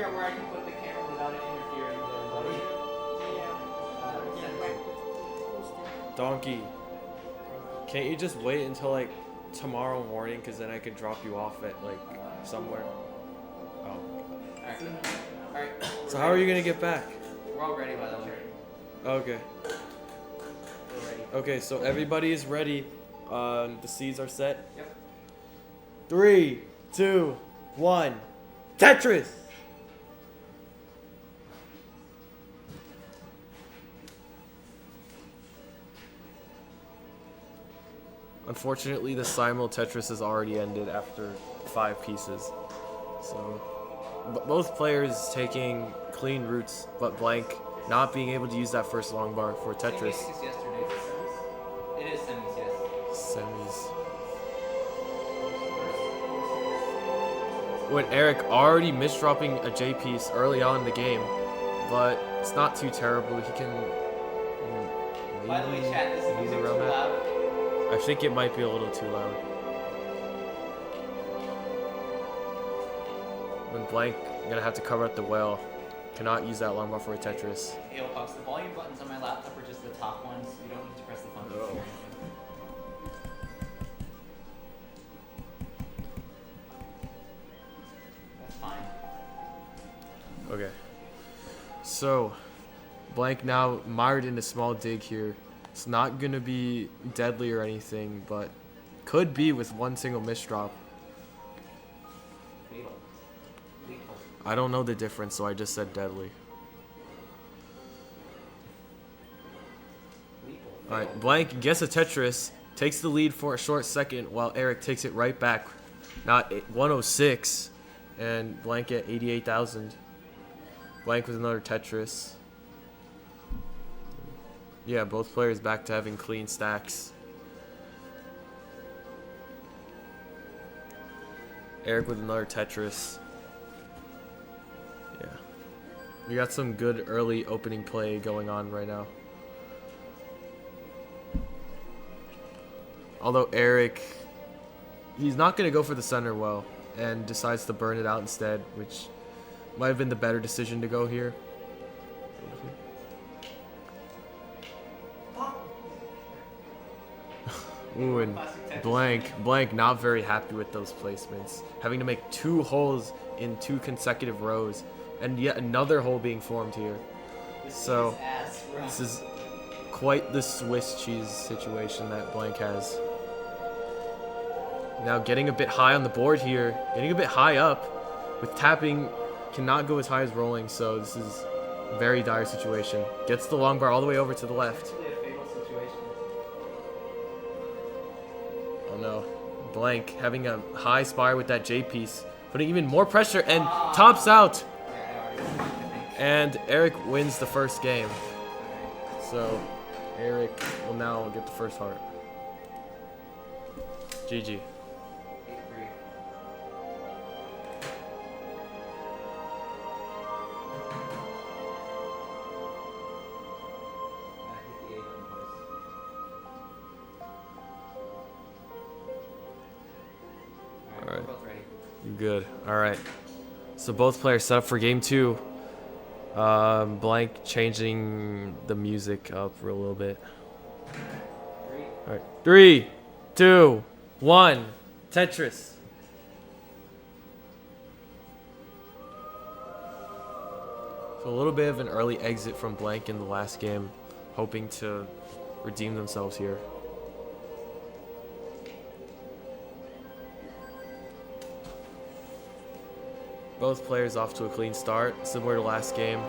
figure out where I can put the camera without it interfering with Donkey. Can't you just wait until like tomorrow morning? Cause then I could drop you off at like somewhere. Oh. Alright. So how are you gonna get back? We're all ready, by the way. Okay. We're ready. Okay, so everybody is ready. The seeds are set. Yep. 3, 2, 1. Tetris! Unfortunately, the simul Tetris has already ended after 5 pieces. So, both players taking clean routes, but Blank not being able to use that first long bar for Tetris. It is semis, yes. Semis. When Eric already misdropping a J piece early on in the game, but it's not too terrible. He can maybe By the way, chat, is the music too loud? I think it might be a little too loud. When Blank, gonna have to cover up the well. Cannot use that long bar for a Tetris. Yo, Fox, the volume buttons on my laptop are just the top ones. You don't need to press the function key or anything. That's fine. Okay. So, Blank now mired in a small dig here. It's not going to be deadly or anything, but could be with one single misdrop. Fatal. Lethal. I don't know the difference, so I just said deadly. Lethal. Alright, Blank gets a Tetris, takes the lead for a short second, while Eric takes it right back. Not 106, and Blank at 88,000. Blank with another Tetris. Yeah, both players back to having clean stacks. Eric with another Tetris. Yeah. We got some good early opening play going on right now. Although Eric, he's not going to go for the center well and decides to burn it out instead, which might have been the better decision to go here. Ooh, and Blank not very happy with those placements. Having to make 2 holes in 2 consecutive rows, and yet another hole being formed here. So, this is quite the Swiss cheese situation that Blank has. Now getting a bit high on the board here, getting a bit high up. With tapping, cannot go as high as rolling, so this is a very dire situation. Gets the long bar all the way over to the left. Oh no. Blank having a high spire with that J piece, putting even more pressure and tops out. And Eric wins the first game. So Eric will now get the first heart. GG. Alright. Good. Alright. So both players set up for game 2. Blank changing the music up for a little bit. Alright. 3, 2, 1. Tetris. So a little bit of an early exit from Blank in the last game, hoping to redeem themselves here. Both players off to a clean start, similar to last game.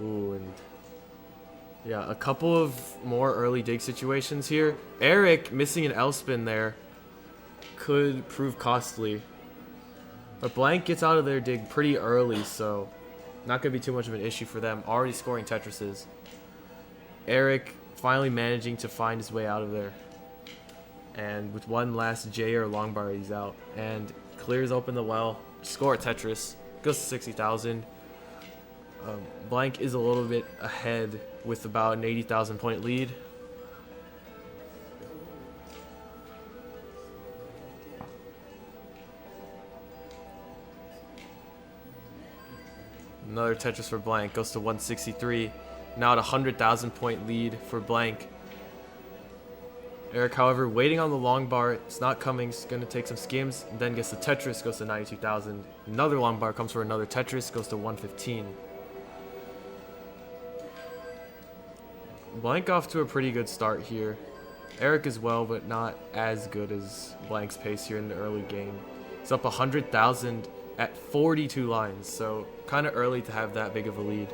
Ooh, and yeah, a couple of more early dig situations here. Eric missing an L spin there could prove costly. But Blank gets out of their dig pretty early, so not going to be too much of an issue for them. Already scoring Tetrises. Eric finally managing to find his way out of there. And with one last J or long bar, he's out. And clears open the well. Score at Tetris. Goes to 60,000. Blank is a little bit ahead with about an 80,000 point lead. Another Tetris for Blank. Goes to 163. Now at a 100,000 point lead for Blank. Eric, however, waiting on the long bar. It's not coming. It's going to take some skims. And then gets the Tetris. Goes to 92,000. Another long bar comes for another Tetris. Goes to 115. Blank off to a pretty good start here. Eric as well, but not as good as Blank's pace here in the early game. He's up 100,000 at 42 lines, so kind of early to have that big of a lead.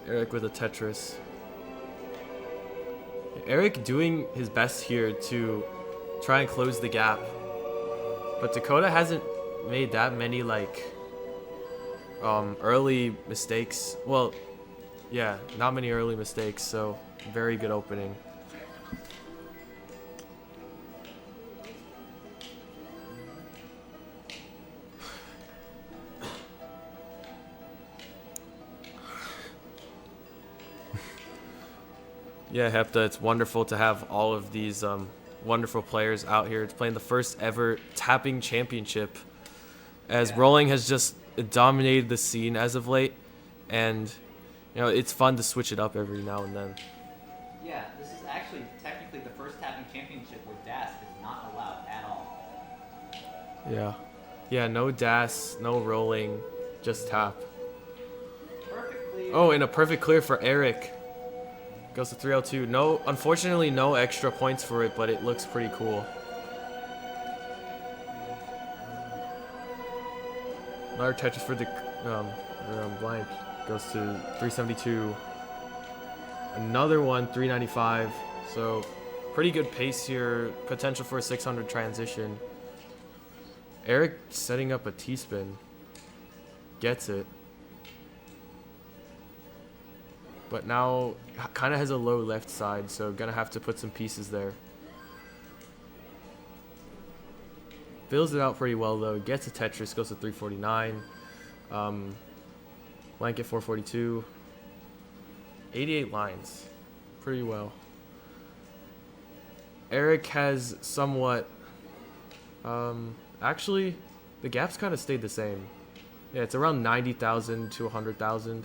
Eric with a Tetris. Eric doing his best here to try and close the gap, but Dakota hasn't made that many like early mistakes. Well, yeah, not many early mistakes, so very good opening. Yeah, Hepta, it's wonderful to have all of these wonderful players out here. It's playing the first ever tapping championship, as Rolling has just dominated the scene as of late, and you know, it's fun to switch it up every now and then. Yeah, this is actually technically the first tapping championship where DAS is not allowed at all. Yeah, no DAS, no rolling, just tap. Perfect clear. Oh, and a perfect clear for Eric. Goes to 302. No, unfortunately, no extra points for it, but it looks pretty cool. Another Tetris for the Blank. Goes to 372. Another one, 395. So pretty good pace here. Potential for a 600 transition. Eric setting up a T-spin. Gets it. But now kind of has a low left side, so gonna have to put some pieces there. Fills it out pretty well though. Gets a Tetris, goes to 349. Blanket 442. 88 lines. Pretty well. Eric has somewhat actually the gaps kind of stayed the same. Yeah, it's around 90,000 to 100,000.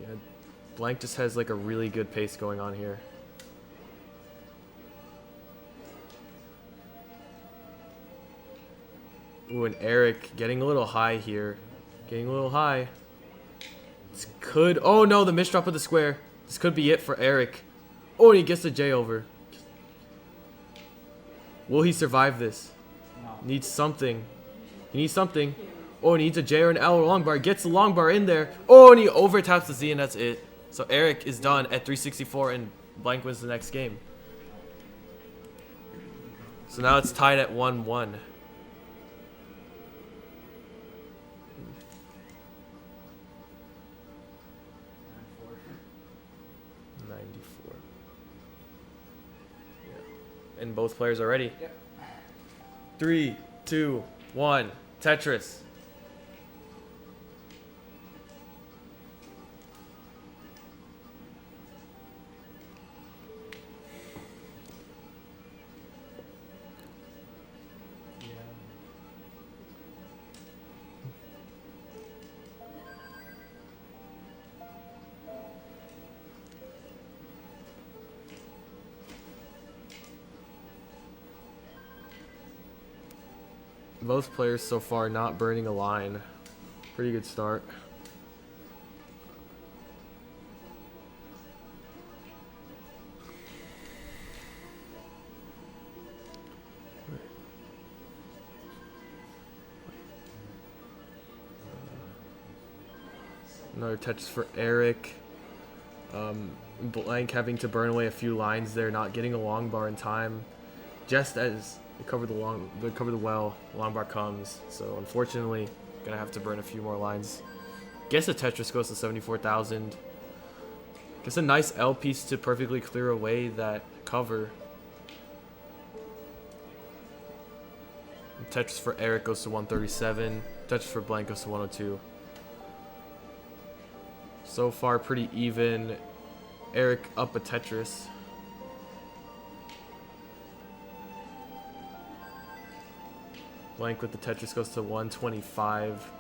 Yeah, Blank just has like a really good pace going on here. Ooh, and Eric getting a little high here. Getting a little high. This could... Oh no, the misdrop of the square. This could be it for Eric. Oh, and he gets the J over. Will he survive this? No. Needs something. He needs something. Oh, and he needs a J or an L or long bar. Gets the long bar in there. Oh, and he over taps the Z, and that's it. So Eric is done at 364, and Blank wins the next game. So now it's tied at 1-1. 94. Yeah. And both players are ready. Yep. 3, 2, 1. Tetris. Both players so far not burning a line. Pretty good start. Another touch for Eric. Blank having to burn away a few lines there, not getting a long bar in time. Just as they cover the well, long bar comes. So unfortunately, Gonna have to burn a few more lines. Guess the Tetris goes to 74,000. Guess a nice L piece to perfectly clear away that cover. Tetris for Eric goes to 137. Tetris for Blank goes to 102. So far, pretty even. Eric up a Tetris. Blank with the Tetris goes to 125.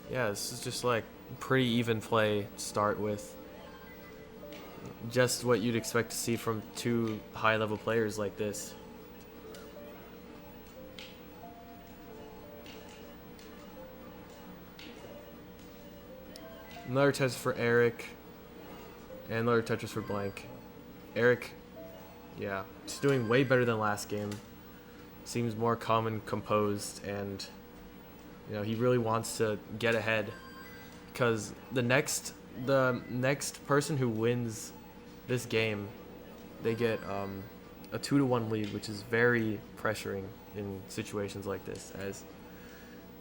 Yeah, this is just like pretty even play to start with. Just what you'd expect to see from two high-level players like this. Another Tetris for Eric. And another Tetris for Blank. Eric, yeah, he's doing way better than last game. Seems more calm and composed, and you know, he really wants to get ahead. Because the next person who wins this game, they get a 2-1 lead, which is very pressuring in situations like this, as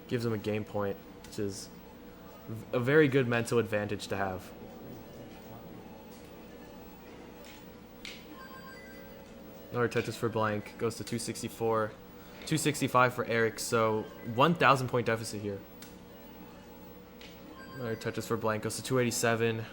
gives them a game point, which is a very good mental advantage to have. Another Tetris for Blank goes to 264, 265 for Eric, so 1,000 point deficit here. Another Tetris for Blank goes to 287.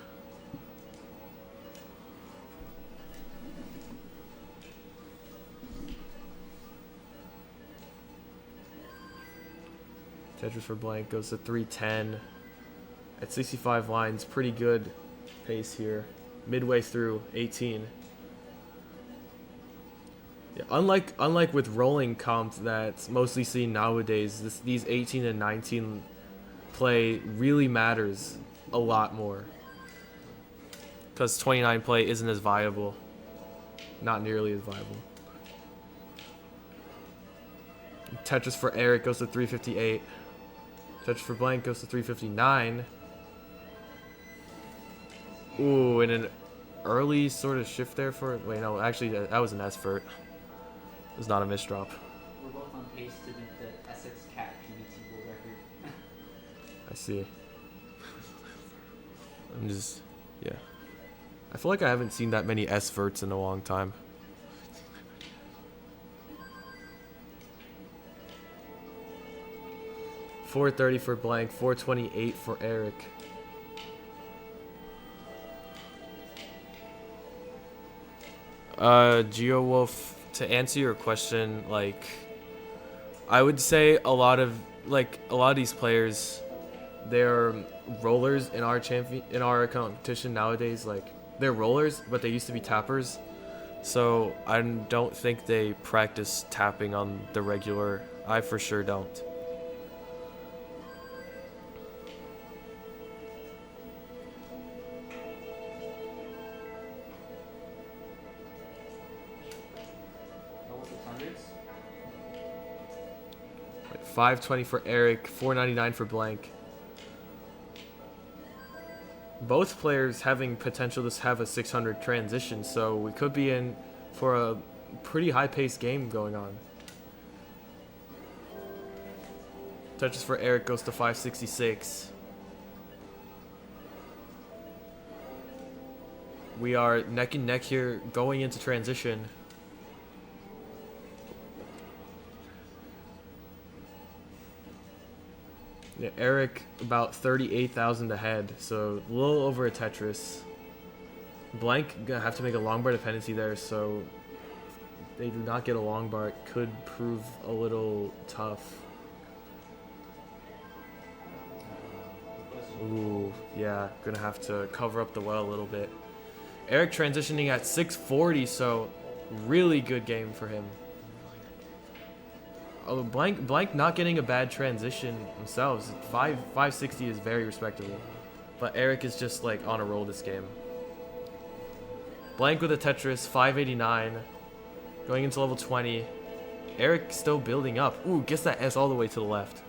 Tetris for Blank goes to 310. At 65 lines, pretty good pace here. Midway through 18. Yeah, unlike with rolling comp that's mostly seen nowadays, these 18 and 19 play really matters a lot more. Because 29 play isn't as viable. Not nearly as viable. Tetris for Eric goes to 358. Tetris for Blank goes to 359. Ooh, and an early sort of shift there for... Wait, no, actually, that was an S-vert. It was not a misdrop. We're both on pace to beat the Essex Cat PBT world record. I see. I'm just... Yeah. I feel like I haven't seen that many S-verts in a long time. $430 for Blank, $428 for Eric. GeoWolf, to answer your question, like, I would say a lot of these players, they're rollers in our competition nowadays. Like, they're rollers, but they used to be tappers. So I don't think they practice tapping on the regular. I for sure don't. $520 for Eric, $499 for Blank. Both players having potential to have a 600 transition, so we could be in for a pretty high-paced game going on. Touches for Eric goes to 566. We are neck and neck here going into transition. Yeah, Eric about 38,000 ahead, so a little over a Tetris. Blank gonna have to make a long bar dependency there, so if they do not get a long bar, it could prove a little tough. Ooh, yeah, gonna have to cover up the well a little bit. Eric transitioning at 640, so really good game for him. Oh, Blank not getting a bad transition themselves. 560 is very respectable. But Eric is just like on a roll this game. Blank with a Tetris, 589. Going into level 20. Eric still building up. Ooh, gets that S all the way to the left.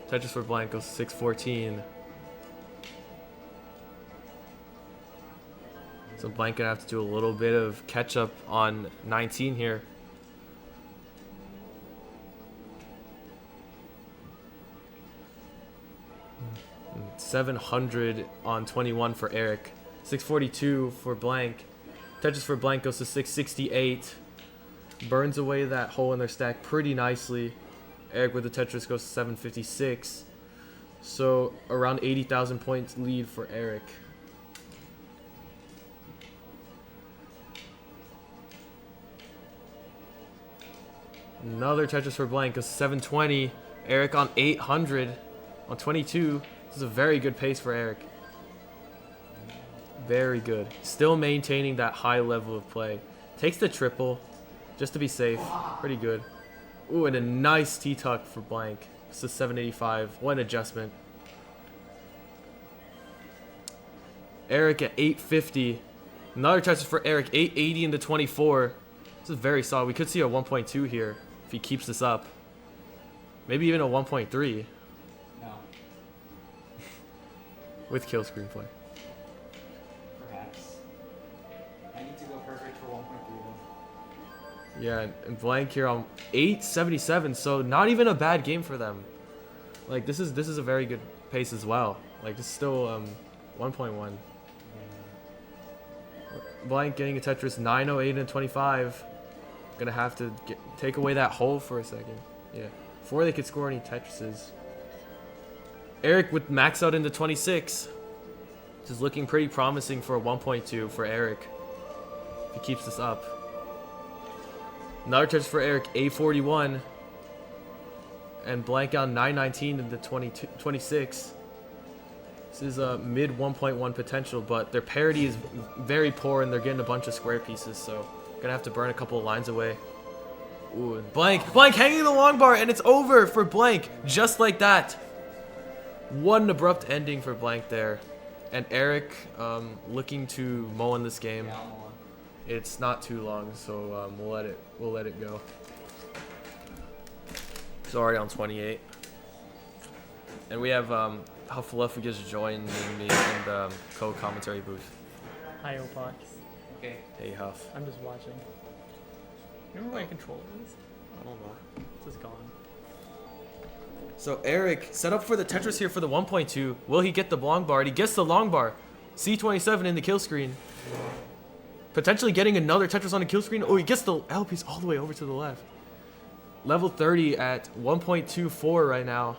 Tetris for Blank goes 614. So Blank gonna have to do a little bit of catch up on 19 here. 700 on 21 for Eric. 642 for Blank. Tetris for Blank goes to 668. Burns away that hole in their stack pretty nicely. Eric with the Tetris goes to 756. So around 80,000 points lead for Eric. Another Tetris for Blank goes to 720. Eric on 800 on 22. This is a very good pace for Eric. Very good. Still maintaining that high level of play. Takes the triple just to be safe. Pretty good. Ooh, and a nice T-tuck for Blank. This is 785. What an adjustment. Eric at 850. Another Tetris for Eric. 880 into 24. This is very solid. We could see a 1.2 here if he keeps this up. Maybe even a 1.3. No. With kill screen play. Perhaps. I need to go perfect for 1.3 though. Yeah, and Blank here on 877, so not even a bad game for them. Like this is a very good pace as well. Like this is still 1.1. Blank getting a Tetris 908 and 25. Gonna have to take away that hole for a second. Yeah, before they could score any Tetrises. Eric with max out into 26. This is looking pretty promising for a 1.2 for Eric. If he keeps this up. Another Tetris for Eric, 841. And Blank out 919 into 26. This is a mid 1.1 potential, but their parity is very poor and they're getting a bunch of square pieces, so gonna have to burn a couple of lines away. Ooh, and Blank hanging the long bar, and it's over for Blank, just like that. What an abrupt ending for Blank there. And Eric looking to mull in this game. Yeah, I'm on. It's not too long, so we'll let it go. It's already on 28. And we have Hufflepuff gets joined me in the co-commentary booth. Hi, Opox. Okay. Hey Huff. I'm just watching. Remember where my controller is? I don't know. It's just gone. So Eric set up for the Tetris here for the 1.2. Will he get the long bar? And he gets the long bar. C27 in the kill screen. Potentially getting another Tetris on the kill screen. Oh, he gets the L piece all the way over to the left. Level 30 at 1.24 right now.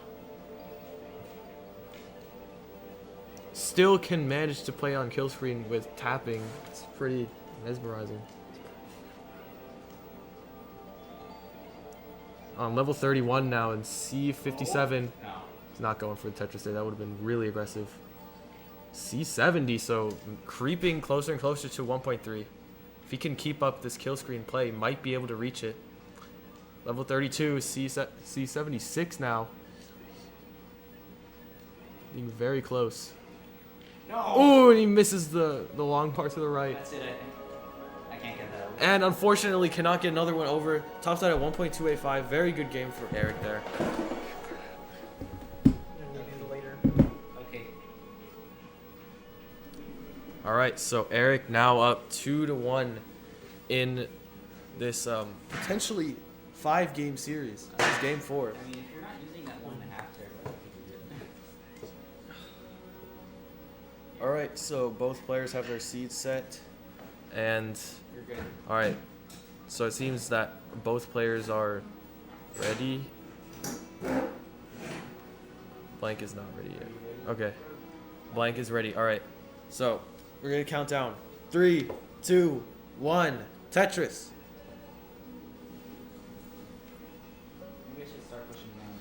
Still can manage to play on kill screen with tapping. It's pretty mesmerizing. On level 31 now in C57. No. He's not going for the Tetris there. That would have been really aggressive. C70, so creeping closer and closer to 1.3. If he can keep up this kill screen play, he might be able to reach it. Level 32, C76 now. Being very close. No. Ooh, and he misses the long part to the right. That's it, I think. I can't get that over. And unfortunately cannot get another one over. Tops out at 1.285. Very good game for Eric there. Later. Okay. All right, so Eric now up 2-1 in this potentially 5-game series. This is game 4. I mean, if you're not using that 1.5 there, I think you're good. All right, so both players have their seeds set, and You're good. all right, so it seems that both players are ready. Blank is not ready yet. Okay, Blank is ready. All right, so we're gonna count down. 3, 2, 1. Tetris. Maybe I should start pushing down.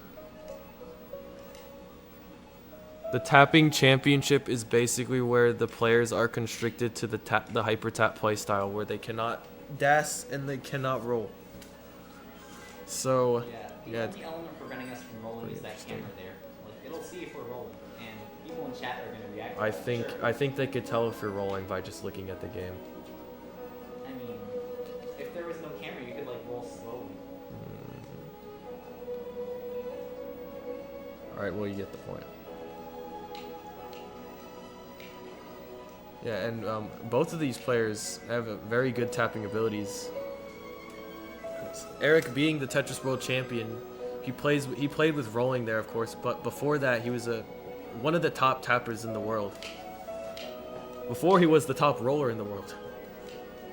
The tapping championship is basically where the players are constricted to the hyper tap play style, where they cannot dash and they cannot roll. So Yeah, the only element preventing us from rolling is that camera there. Like, it'll see if we're rolling, and people in chat are going to react. I think they could tell if you're rolling by just looking at the game. I mean, if there was no camera, you could like roll slowly. All right, well, you get the point. Yeah, and both of these players have very good tapping abilities. Eric, being the Tetris World Champion, he played with rolling there, of course, but before that he was a one of the top tappers in the world. Before he was the top roller in the world.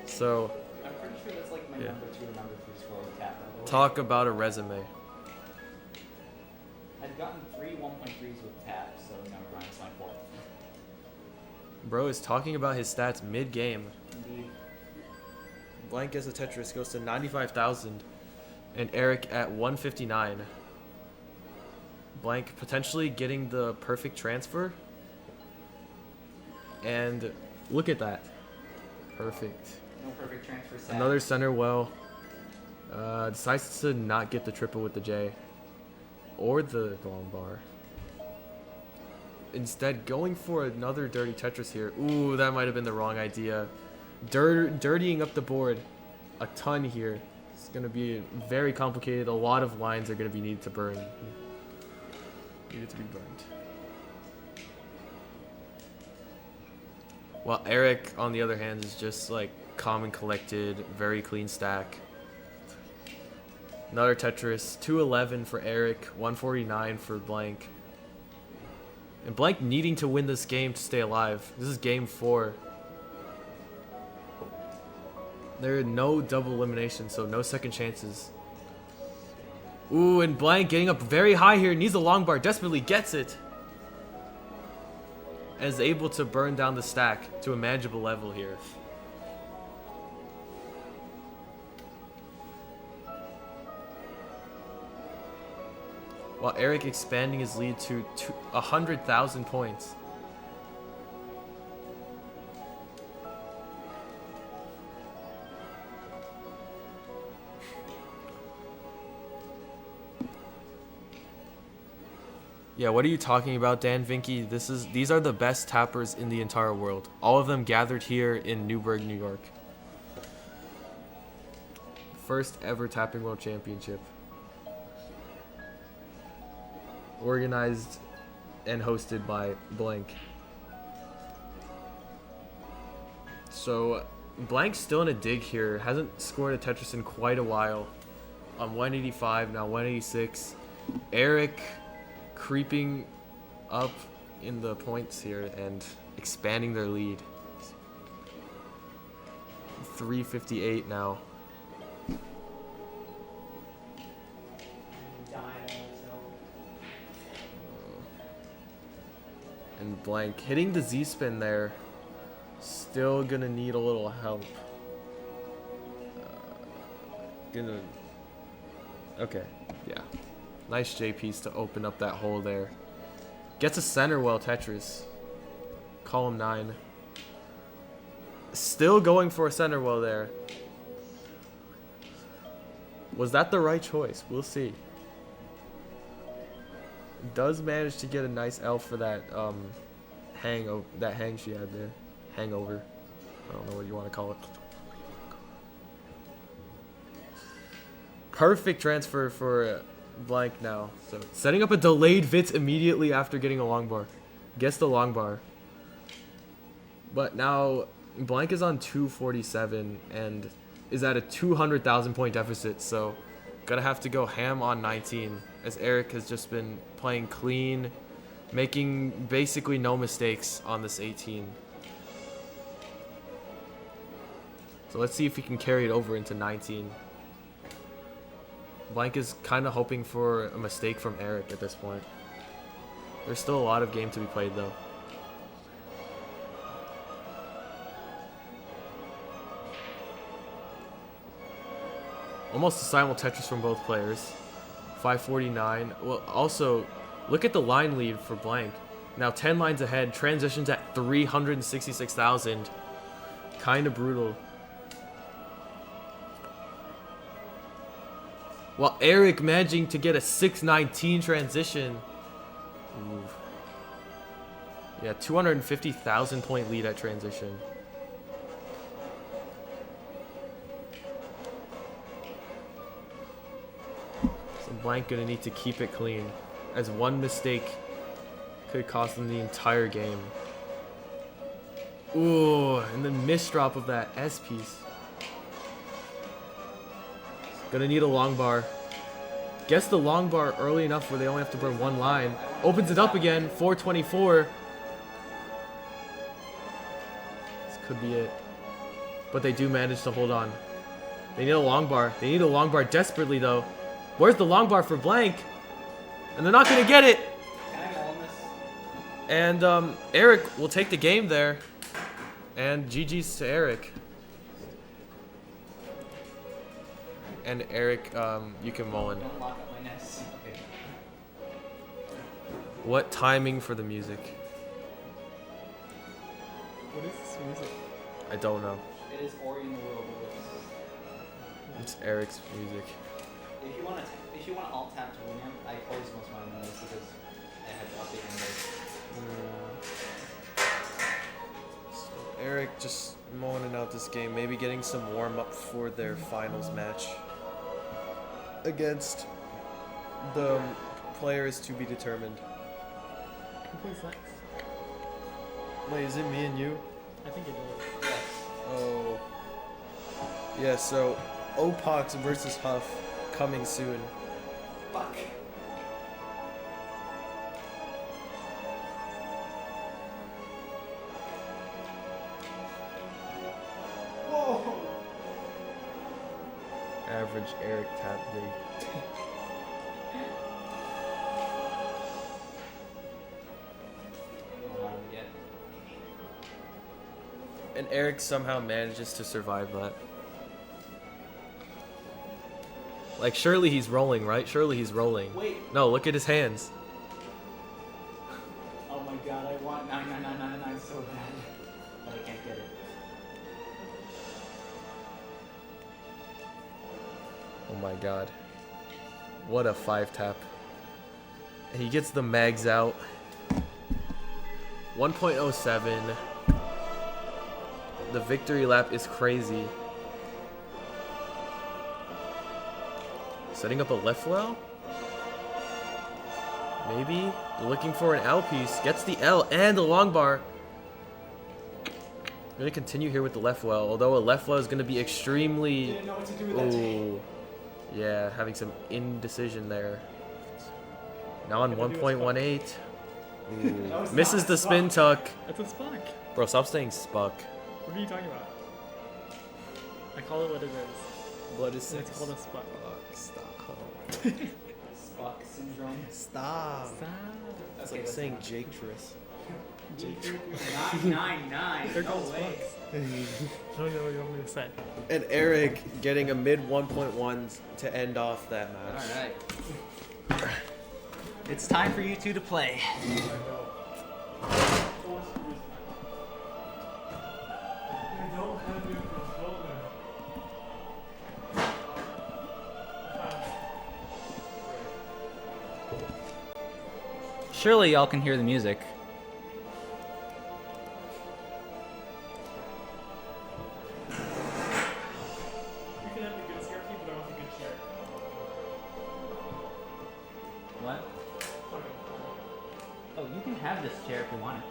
So, I'm pretty sure that's like my yeah. number 2 or number 3 score with tap level. Talk about a resume. I've gotten 3 1.3s with tap, so never mind, it's my 4th. Bro is talking about his stats mid-game. Indeed. Blank as a Tetris goes to 95,000 and Eric at 159. Blank potentially getting the perfect transfer. And look at that. Perfect. No perfect transfer set. Another center well. Decides to not get the triple with the J. Or the long bar. Instead, going for another dirty Tetris here. Ooh, that might have been the wrong idea. Dirtying up the board a ton here. It's going to be very complicated. A lot of lines are going to be needed to burn. Needed to be burned. While Eric, on the other hand, is just like calm and collected. Very clean stack. Another Tetris. 211 for Eric. 149 for Blank. And Blank needing to win this game to stay alive. This is game 4. There are no double eliminations, so no second chances. Ooh, and Blank getting up very high here. Needs a long bar. Desperately gets it. And is able to burn down the stack to a manageable level here. While Eric expanding his lead to 100,000 points. Yeah, what are you talking about, Dan Vinky? These are the best tappers in the entire world. All of them gathered here in Newburgh, New York. First ever Tapping World Championship. Organized and hosted by Blank. So Blank's still in a dig here. Hasn't scored a Tetris in quite a while. On 185, now 186. Eric creeping up in the points here and expanding their lead. 358 now. And Blank hitting the Z-spin there. Still gonna need a little help. Okay, yeah. Nice J piece to open up that hole there. Gets a center well Tetris. Column 9. Still going for a center well there. Was that the right choice? We'll see. Does manage to get a nice L for that hang she had there. Hangover. I don't know what you want to call it. Perfect transfer for Blank now. So setting up a delayed Vitz immediately after getting a long bar. Gets the long bar. But now Blank is on 247 and is at a 200,000 point deficit. So gonna have to go ham on 19 as Eric has just been playing clean, making basically no mistakes on this 18. So let's see if he can carry it over into 19. Blank is kind of hoping for a mistake from Eric at this point. There's still a lot of game to be played though. Almost a simul Tetris from both players. 549. Well, also, look at the line lead for Blank. Now 10 lines ahead, transitions at 366,000. Kind of brutal. While Eric managing to get a 619 transition. Ooh. Yeah, 250,000 point lead at transition. So Blank gonna need to keep it clean, as one mistake could cost them the entire game. Ooh, and the misdrop of that S piece. Gonna need a long bar. Gets the long bar early enough where they only have to burn one line. Opens it up again. 424. This could be it. But they do manage to hold on. They need a long bar. They need a long bar desperately, though. Where's the long bar for blank? And they're not going to get it. And Eric will take the game there. And GG's to Eric. And Eric, you can mullen. Don't lock up my nest. Okay. What timing for the music? What is this music? I don't know. It is Ori in the World of It's Eric's music. If you want to alt tab to win him, I always most want to know this because I had to update him. So Eric just mulling out this game, maybe getting some warm up for their finals match against the players to be determined. Who plays next? Wait, is it me and you? I think it is. Yes. Oh. Yeah, so Opox versus Huff coming soon. Fuck. Whoa. Average Eric tap day. And Eric somehow manages to survive that. Like, surely he's rolling, right? Surely he's rolling. Wait. No, look at his hands. Oh my god, I want 99999 so bad. But I can't get it. Oh my god. What a 5-tap. And he gets the mags out. 1.07. The victory lap is crazy. Setting up a left well? Maybe? Looking for an L piece. Gets the L and the long bar. I'm gonna continue here with the left well, although a left well is gonna be extremely... Didn't know what to do with that tape. Yeah, having some indecision there. Now on 1.18. Misses the spin tuck. That's a Spock. Bro, stop saying Spuck. What are you talking about? I call it what it is. What is It's called a Spock. Stop. Spock syndrome. Stop. That's like saying Jake Triss. 999. They're No called way. Spocks. I don't know what you want me to say. And Eric getting a mid 1.1 to end off that match. Alright. It's time for you two to play. Surely y'all can hear the music. You can have the good CRT, but I don't have the good chair. What? Oh, you can have this chair if you want it.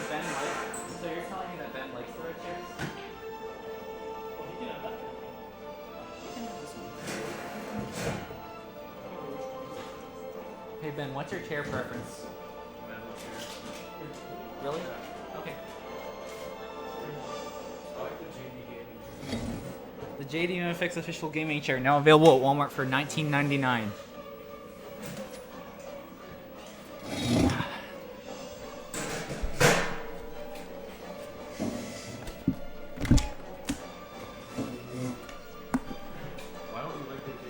Ben likes. So you're telling me that Ben likes the red chairs? Well, you can have that. Hey Ben, what's your chair preference? Really? Okay. The JD MFX official gaming chair now available at Walmart for $19.99. Why don't you like the JD?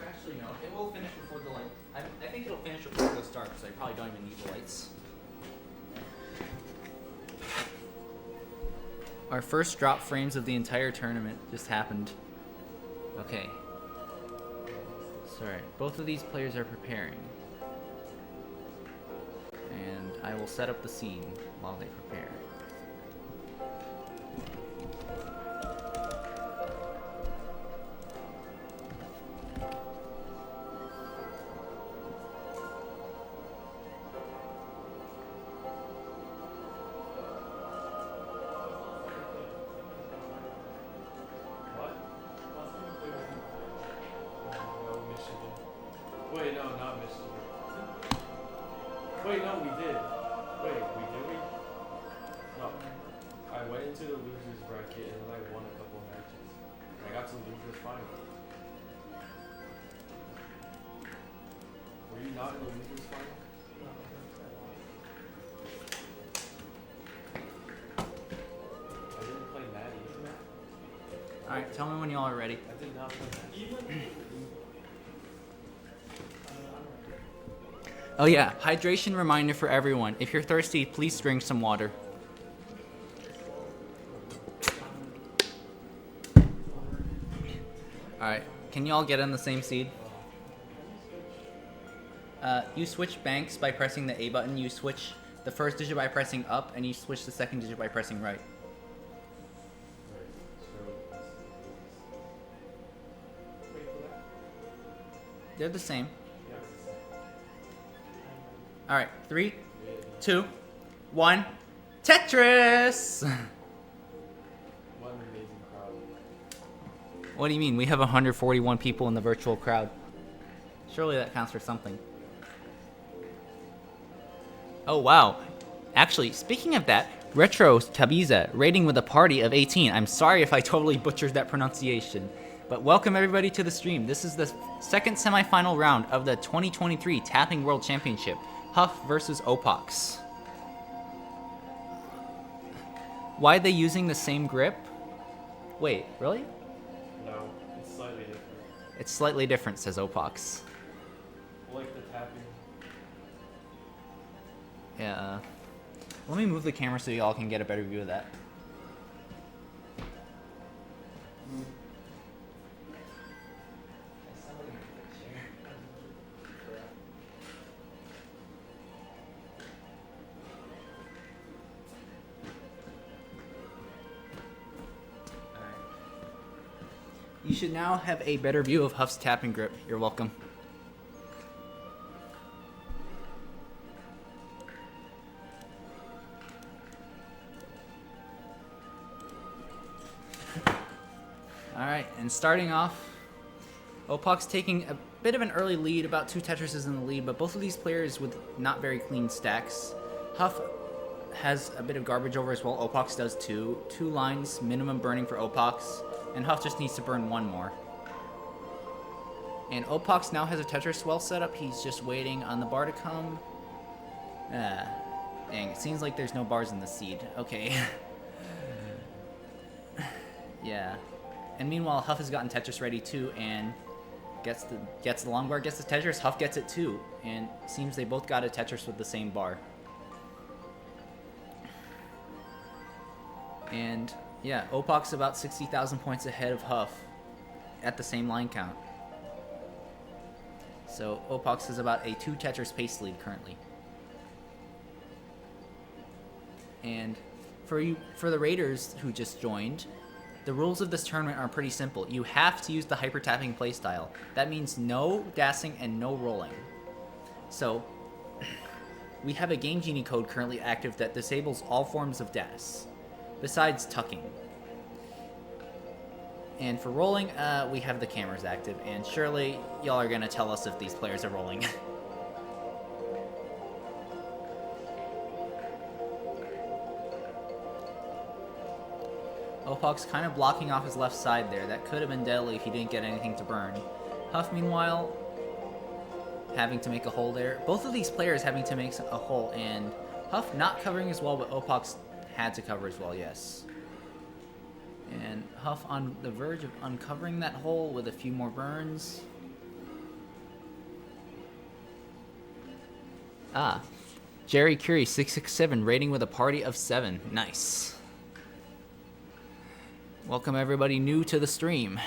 Actually, no. It will finish before the light. I think it'll finish before the start, so I probably don't even need the lights. Our first drop frames of the entire tournament just happened. Okay. Sorry, both of these players are preparing. And I will set up the scene while they prepare. Wait, no, not Michigan. Wait, no, we did. Wait, we? No. I went into the losers bracket and then I won a couple matches. I got to the losers final. Were you not in the losers final? I didn't play Maddie. Alright, tell me when y'all are ready. I did not play Maddie. Oh yeah, hydration reminder for everyone. If you're thirsty, please drink some water. Alright, can you all get in the same seed? You switch banks by pressing the A button. You switch the first digit by pressing up, and you switch the second digit by pressing right. They're the same. Alright, 3, 2, 1, Tetris! What an amazing crowd. What do you mean? We have 141 people in the virtual crowd. Surely that counts for something. Oh wow. Actually, speaking of that, Retro Tabiza, rating with a party of 18. I'm sorry if I totally butchered that pronunciation. But welcome everybody to the stream. This is the second semifinal round of the 2023 Tapping World Championship. Huff versus Opox. Why are they using the same grip? Wait, really? No, it's slightly different. It's slightly different, says Opox. Like the tapping. Yeah. Let me move the camera so y'all can get a better view of that. You should now have a better view of Huff's tapping grip. You're welcome. Alright, and starting off, Opox taking a bit of an early lead, about 2 Tetrises in the lead, but both of these players with not very clean stacks. Huff has a bit of garbage over as well. Opox does too. 2 lines minimum burning for Opox. And Huff just needs to burn 1 more. And Opox now has a Tetris well set up. He's just waiting on the bar to come. Dang, it seems like there's no bars in the seed. Okay. Yeah. And meanwhile, Huff has gotten Tetris ready too, and gets the long bar, gets the Tetris. Huff gets it too, and seems they both got a Tetris with the same bar. And yeah, Opox about 60,000 points ahead of Huff at the same line count. So Opox is about a 2 Tetris pace lead currently. And for the Raiders who just joined, the rules of this tournament are pretty simple. You have to use the hyper tapping playstyle. That means no dassing and no rolling. So we have a Game Genie code currently active that disables all forms of DAS, besides tucking. And for rolling, we have the cameras active, and surely y'all are gonna tell us if these players are rolling. Opox kind of blocking off his left side there. That could have been deadly if he didn't get anything to burn. Huff, meanwhile, having to make a hole there. Both of these players having to make a hole, and Huff not covering as well, but Opox had to cover as well, yes. And Huff on the verge of uncovering that hole with a few more burns. Ah, Jerry Curie 667 rating with a party of 7. Nice. Welcome everybody new to the stream.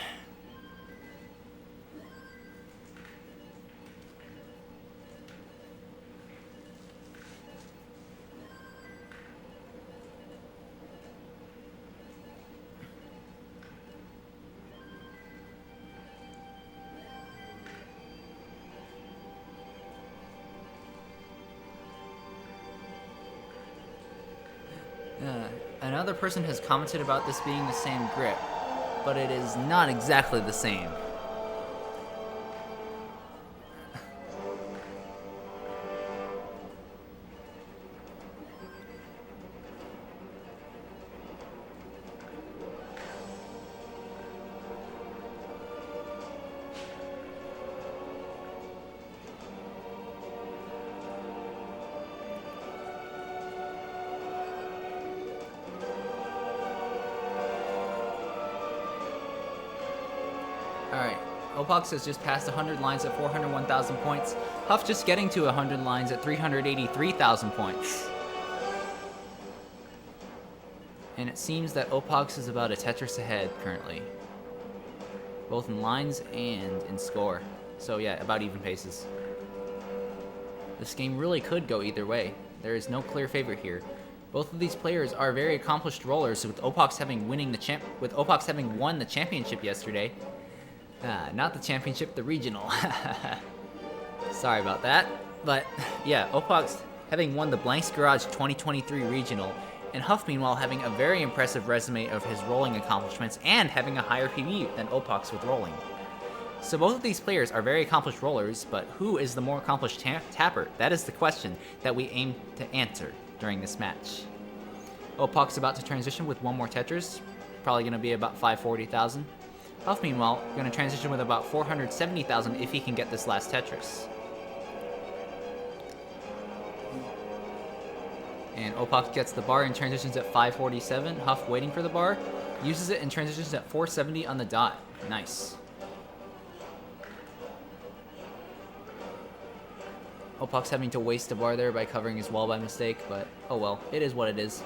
Another person has commented about this being the same grip, but it is not exactly the same. Alright, Opox has just passed 100 lines at 401,000 points. Huff just getting to 100 lines at 383,000 points. And it seems that Opox is about a Tetris ahead currently. Both in lines and in score. So yeah, about even paces. This game really could go either way. There is no clear favorite here. Both of these players are very accomplished rollers, with Opox having won the championship yesterday. Not the championship, the regional. Sorry about that. But yeah, Opox having won the Blanks Garage 2023 regional, and Huff meanwhile having a very impressive resume of his rolling accomplishments and having a higher PB than Opox with rolling. So both of these players are very accomplished rollers, but who is the more accomplished tapper? That is the question that we aim to answer during this match. Opox about to transition with one more Tetris, probably going to be about 540,000. Huff, meanwhile, going to transition with about 470,000 if he can get this last Tetris. And Opox gets the bar and transitions at 547. Huff waiting for the bar, uses it and transitions at 470 on the dot. Nice. Opox having to waste a bar there by covering his wall by mistake, but oh well, it is what it is.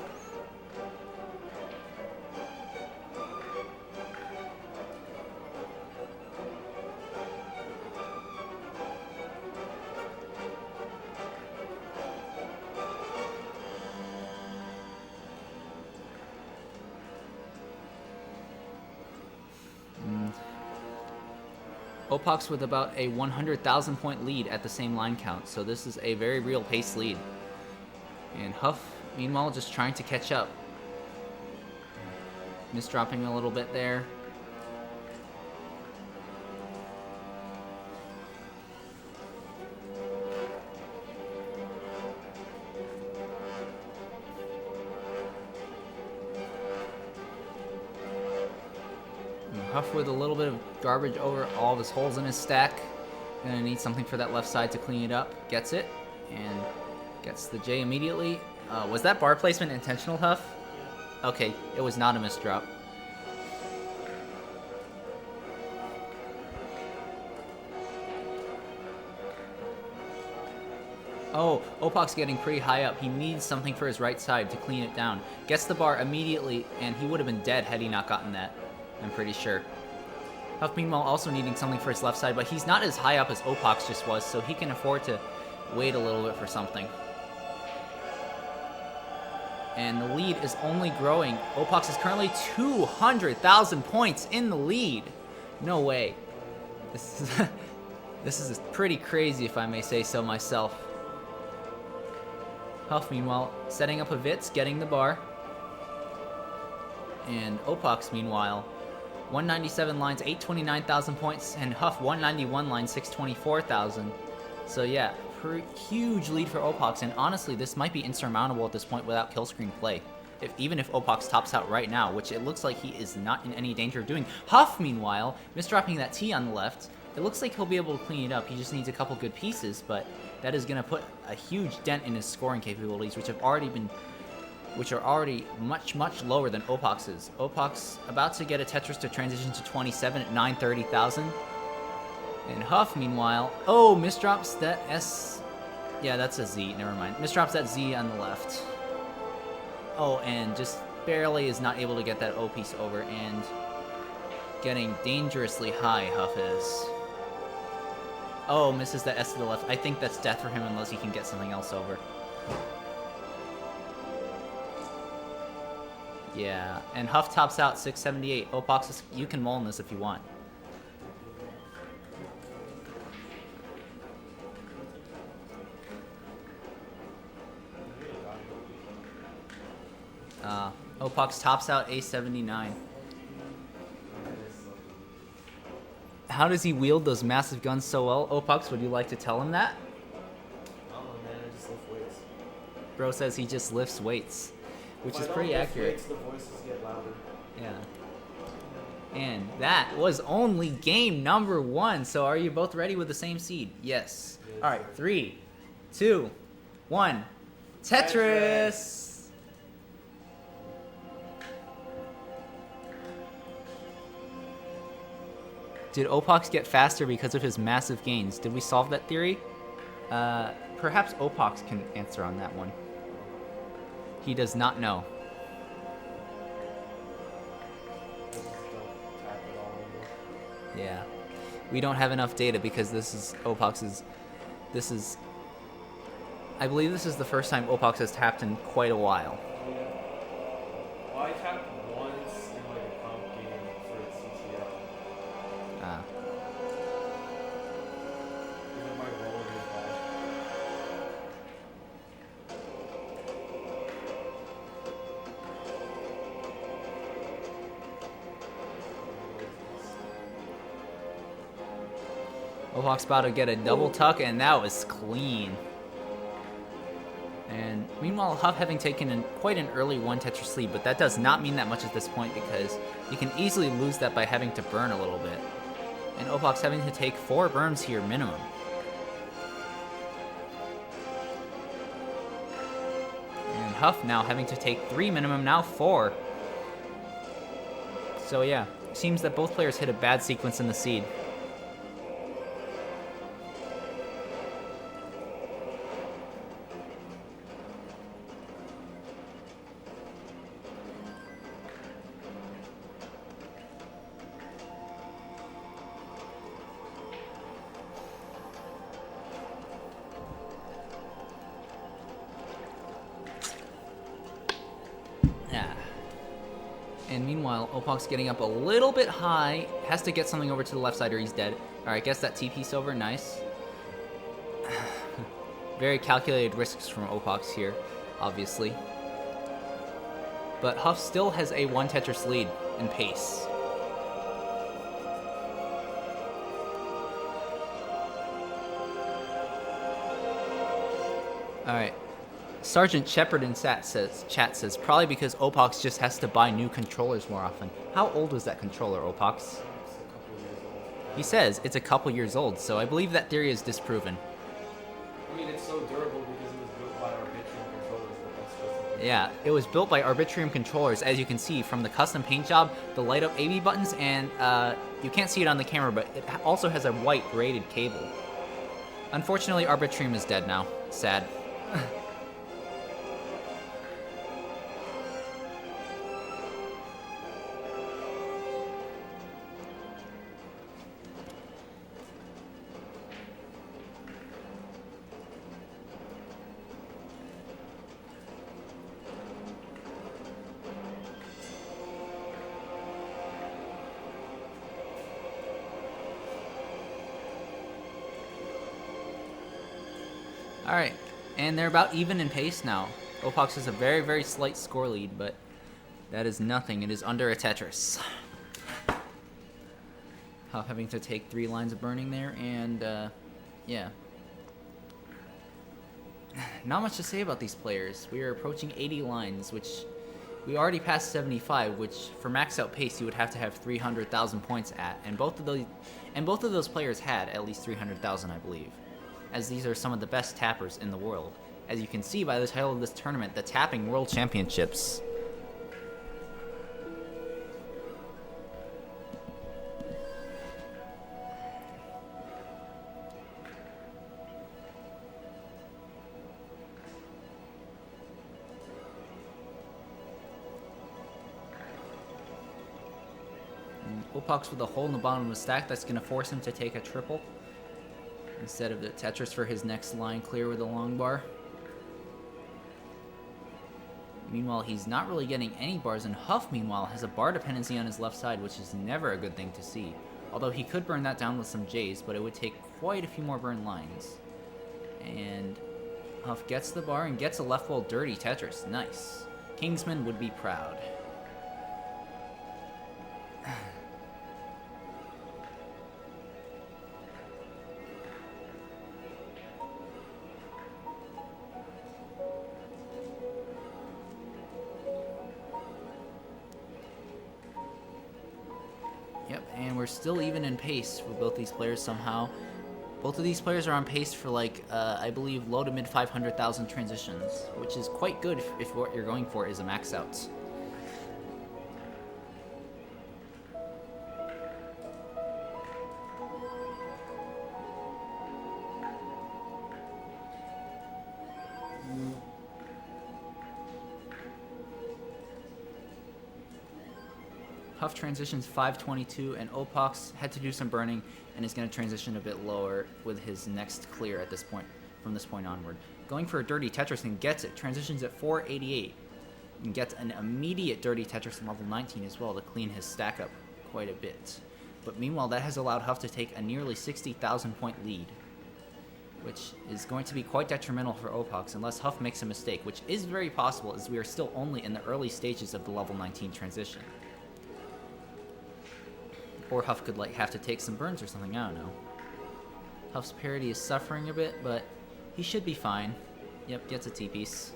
Opox with about a 100,000 point lead at the same line count, so this is a very real pace lead. And Huff, meanwhile, just trying to catch up. Misdropping a little bit there. Huff with a little bit of garbage over all of his holes in his stack. Gonna need something for that left side to clean it up. Gets it, and gets the J immediately. Was that bar placement intentional, Huff? Okay, it was not a misdrop. Oh, Opox getting pretty high up. He needs something for his right side to clean it down. Gets the bar immediately, and he would have been dead had he not gotten that. I'm pretty sure. Huff, meanwhile, also needing something for his left side, but he's not as high up as Opox just was, so he can afford to wait a little bit for something. And the lead is only growing. Opox is currently 200,000 points in the lead. No way. This is pretty crazy, if I may say so myself. Huff, meanwhile, setting up a Vitz, getting the bar. And Opox, meanwhile, 197 lines, 829,000 points, and Huff 191 lines, 624,000. So yeah, huge lead for Opox, and honestly, this might be insurmountable at this point without killscreen play. Even if Opox tops out right now, which it looks like he is not in any danger of doing. Huff, meanwhile, misdropping that T on the left. It looks like he'll be able to clean it up. He just needs a couple good pieces, but that is going to put a huge dent in his scoring capabilities, which are already much, much lower than Opox's. Opox about to get a Tetris to transition to 27 at 930,000. And Huff, meanwhile, oh, misdrops that S. Yeah, that's a Z, never mind. Misdrops that Z on the left. Oh, and just barely is not able to get that O piece over, and getting dangerously high, Huff is. Oh, misses that S to the left. I think that's death for him unless he can get something else over. Yeah, and Huff tops out 678. Opox, you can mull in this if you want. Opox tops out A79. How does he wield those massive guns so well? Opox, would you like to tell him that? I don't know, man. I just lift weights. Bro says he just lifts weights, which If is I don't pretty lift accurate. Weights, the voices get louder. Yeah. And that was only game number 1. So are you both ready with the same seed? Yes. All right, 3, 2, 1. Tetris! Did Opox get faster because of his massive gains? Did we solve that theory? Perhaps Opox can answer on that one. He does not know. Yeah. We don't have enough data because this is Opox's... This is... I believe this is the first time Opox has tapped in quite a while. Well, I tapped once in like a comp game for CTL. Ah. Even my roller is bad. Opox about to get a double tuck, and that was clean. And meanwhile, Huff having taken quite an early 1 Tetris lead, but that does not mean that much at this point because you can easily lose that by having to burn a little bit. And Opox having to take 4 burns here minimum. And Huff now having to take 3 minimum, now 4. So yeah, it seems that both players hit a bad sequence in the seed. And meanwhile, Opox getting up a little bit high, has to get something over to the left side or he's dead. Alright, guess that TP's over, nice. Very calculated risks from Opox here, obviously. But Huff still has a 1 Tetris lead in pace. Alright. Sergeant Shepard in chat says, probably because Opox just has to buy new controllers more often. How old was that controller, Opox? He says it's a couple years old, so I believe that theory is disproven. I mean, it's so durable because it was built by Arbitrium controllers. Yeah, it was built by Arbitrium controllers, as you can see from the custom paint job, the light up AB buttons, and you can't see it on the camera, but it also has a white braided cable. Unfortunately, Arbitrium is dead now. Sad. Alright, and they're about even in pace now. Opox has a very, very slight score lead, but that is nothing. It is under a Tetris. Huff having to take 3 lines of burning there, and yeah. Not much to say about these players. We are approaching 80 lines, which we already passed 75, which for max out pace you would have to have 300,000 points at, and both of those players had at least 300,000, I believe, as these are some of the best tappers in the world. As you can see by the title of this tournament, the Tapping World Championships. Opox with a hole in the bottom of the stack, that's going to force him to take a triple instead of the Tetris for his next line clear with a long bar. Meanwhile, he's not really getting any bars, and Huff, meanwhile, has a bar dependency on his left side, which is never a good thing to see. Although he could burn that down with some J's, but it would take quite a few more burn lines. And Huff gets the bar and gets a left wall dirty Tetris. Nice. Kingsman would be proud. Yep, and we're still even in pace with both these players somehow. Both of these players are on pace for like, I believe, low to mid 500,000 transitions, which is quite good if what you're going for is a max out. Huff transitions 522, and Opox had to do some burning and is going to transition a bit lower with his next clear at this point, from this point onward. Going for a dirty Tetris and gets it, transitions at 488, and gets an immediate dirty Tetris in level 19 as well to clean his stack up quite a bit. But meanwhile, that has allowed Huff to take a nearly 60,000 point lead, which is going to be quite detrimental for Opox unless Huff makes a mistake, which is very possible as we are still only in the early stages of the level 19 transition. Or Huff could like have to take some burns or something, I don't know. Huff's parity is suffering a bit, but he should be fine. Yep, gets a T-piece.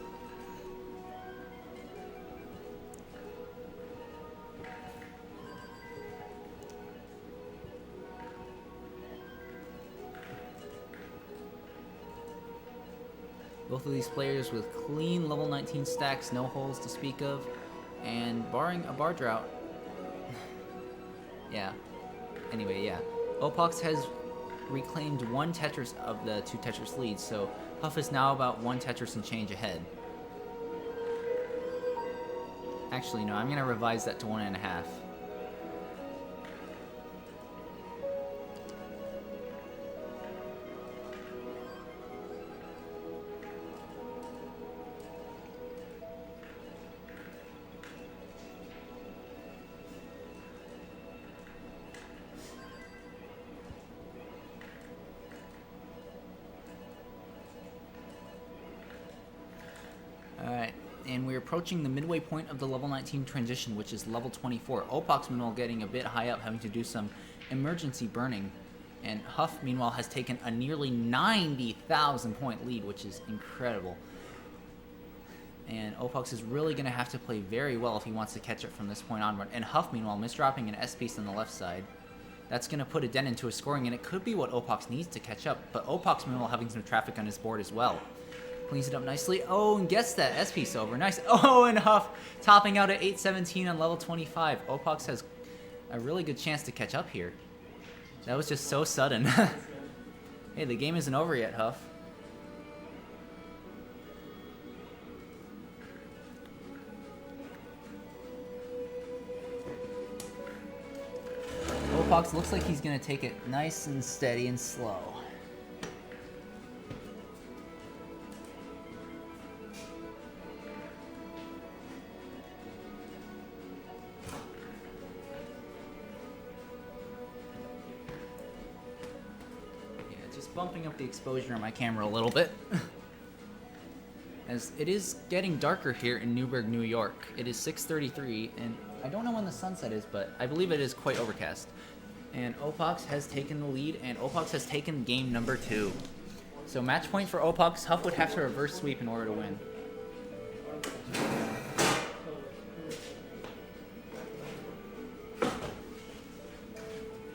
Both of these players with clean level 19 stacks, no holes to speak of, and barring a bar drought. Yeah. Anyway, yeah. Opox has reclaimed one Tetris of the two Tetris leads, so Huff is now about one Tetris and change ahead. Actually, no, I'm going to revise that to 1.5. Alright, and we're approaching the midway point of the level 19 transition, which is level 24. Opox, meanwhile, getting a bit high up, having to do some emergency burning. And Huff, meanwhile, has taken a nearly 90,000 point lead, which is incredible. And Opox is really going to have to play very well if he wants to catch up from this point onward. And Huff, meanwhile, misdropping an S-piece on the left side. That's going to put a dent into his scoring, and it could be what Opox needs to catch up. But Opox, meanwhile, having some traffic on his board as well. Cleans it up nicely. Oh, and gets that S-piece over. Nice. Oh, and Huff topping out at 817 on level 25. Opox has a really good chance to catch up here. That was just so sudden. Hey, the game isn't over yet, Huff. Opox looks like he's going to take it nice and steady and slow. Bumping up the exposure on my camera a little bit. As it is getting darker here in Newburgh, New York. It is 6:33, and I don't know when the sunset is, but I believe it is quite overcast. And Opox has taken the lead, and Opox has taken game number 2. So match point for Opox. Huff would have to reverse sweep in order to win.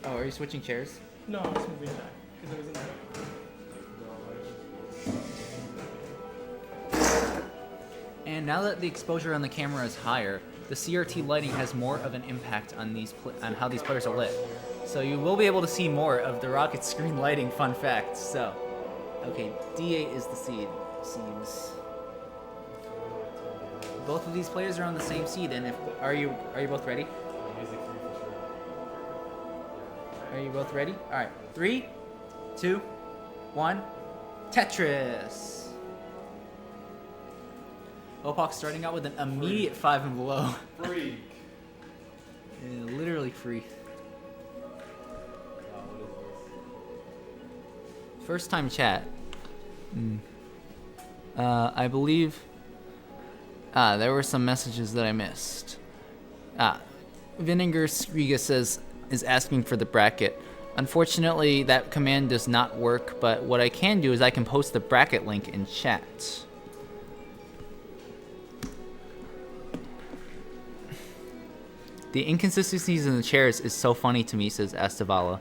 Oh, are you switching chairs? No, I was moving back because it was in there. And now that the exposure on the camera is higher, the CRT lighting has more of an impact on on how these players are lit. So you will be able to see more of the rocket screen lighting fun facts. So, okay, D8 is the seed, seems. Both of these players are on the same seed, and are you both ready? Are you both ready? All right, 3, 2, 1, Tetris. Opox starting out with an immediate 5 and below. Freak. Yeah, literally free. First time chat. I believe. There were some messages that I missed. Vinegar Skriga says is asking for the bracket. Unfortunately, that command does not work, but what I can do is I can post the bracket link in chat. The inconsistencies in the chairs is so funny to me, says Astavala.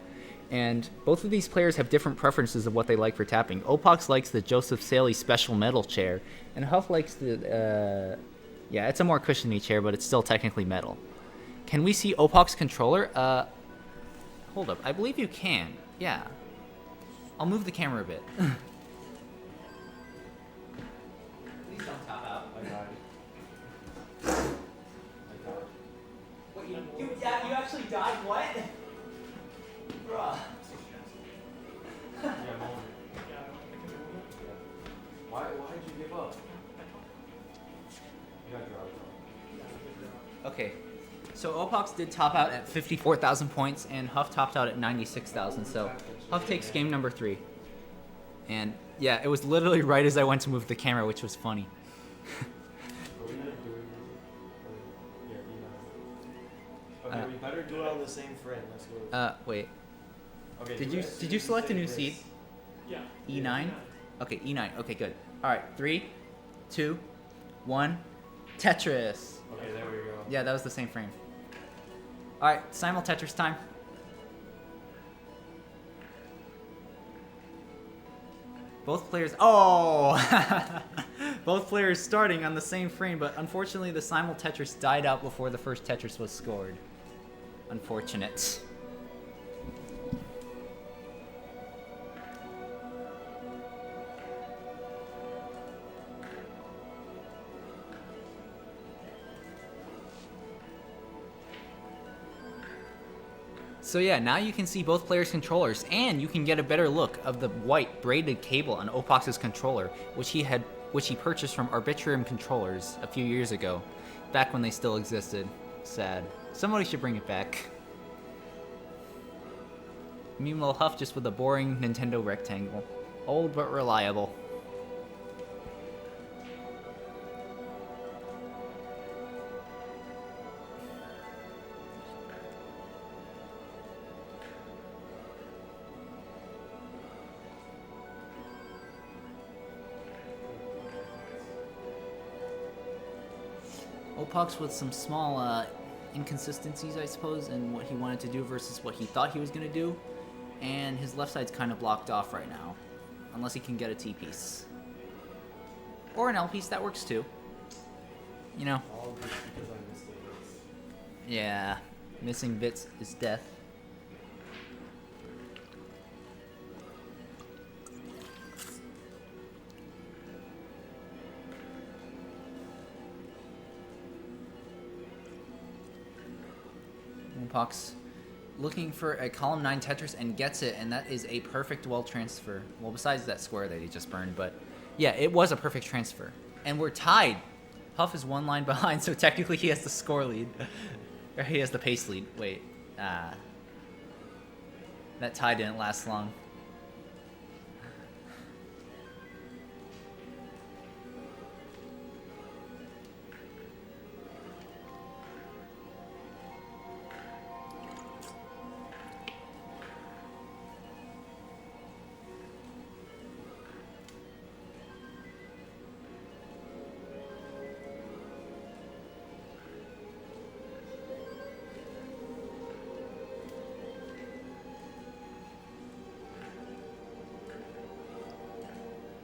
And both of these players have different preferences of what they like for tapping. Opox likes the Joseph Saley special metal chair, and Huff likes the, yeah, it's a more cushiony chair, but it's still technically metal. Can we see Opox controller? Hold up, I believe you can, yeah. I'll move the camera a bit. Please don't top out. I got it. Wait, you actually died? What? Bruh. Why did you give up? You got dropped. Okay, so Opox did top out at 54,000 points, and Huff topped out at 96,000. So Huff takes game number 3. And yeah, it was literally right as I went to move the camera, which was funny. Okay, we better do it on the same frame. Let's go. Wait. Okay, Did you select a new seed? Yeah. E9? Okay, E9. Okay, good. All right, 3, 2, 1. Tetris. Okay, there we go. Yeah, that was the same frame. All right, simul Tetris time. Both players. Oh, both players starting on the same frame, but unfortunately, the simul Tetris died out before the first Tetris was scored. Unfortunate. So yeah, now you can see both players' controllers, and you can get a better look of the white braided cable on Opox's controller, which he purchased from Arbitrium Controllers a few years ago, back when they still existed. Sad. Somebody should bring it back. Meanwhile, Huff just with a boring Nintendo rectangle. Old but reliable. Opox with some small inconsistencies, I suppose, in what he wanted to do versus what he thought he was going to do. And his left side's kind of blocked off right now. Unless he can get a T-piece. Or an L-piece, that works too. You know. All of this because I missed the bits. Yeah, missing bits is death. Opox looking for a column 9 Tetris and gets it, and that is a perfect well transfer. Well, besides that square that he just burned, but yeah, it was a perfect transfer. And we're tied. Huff is 1 line behind, so technically he has the score lead. Or he has the pace lead. Wait. That tie didn't last long.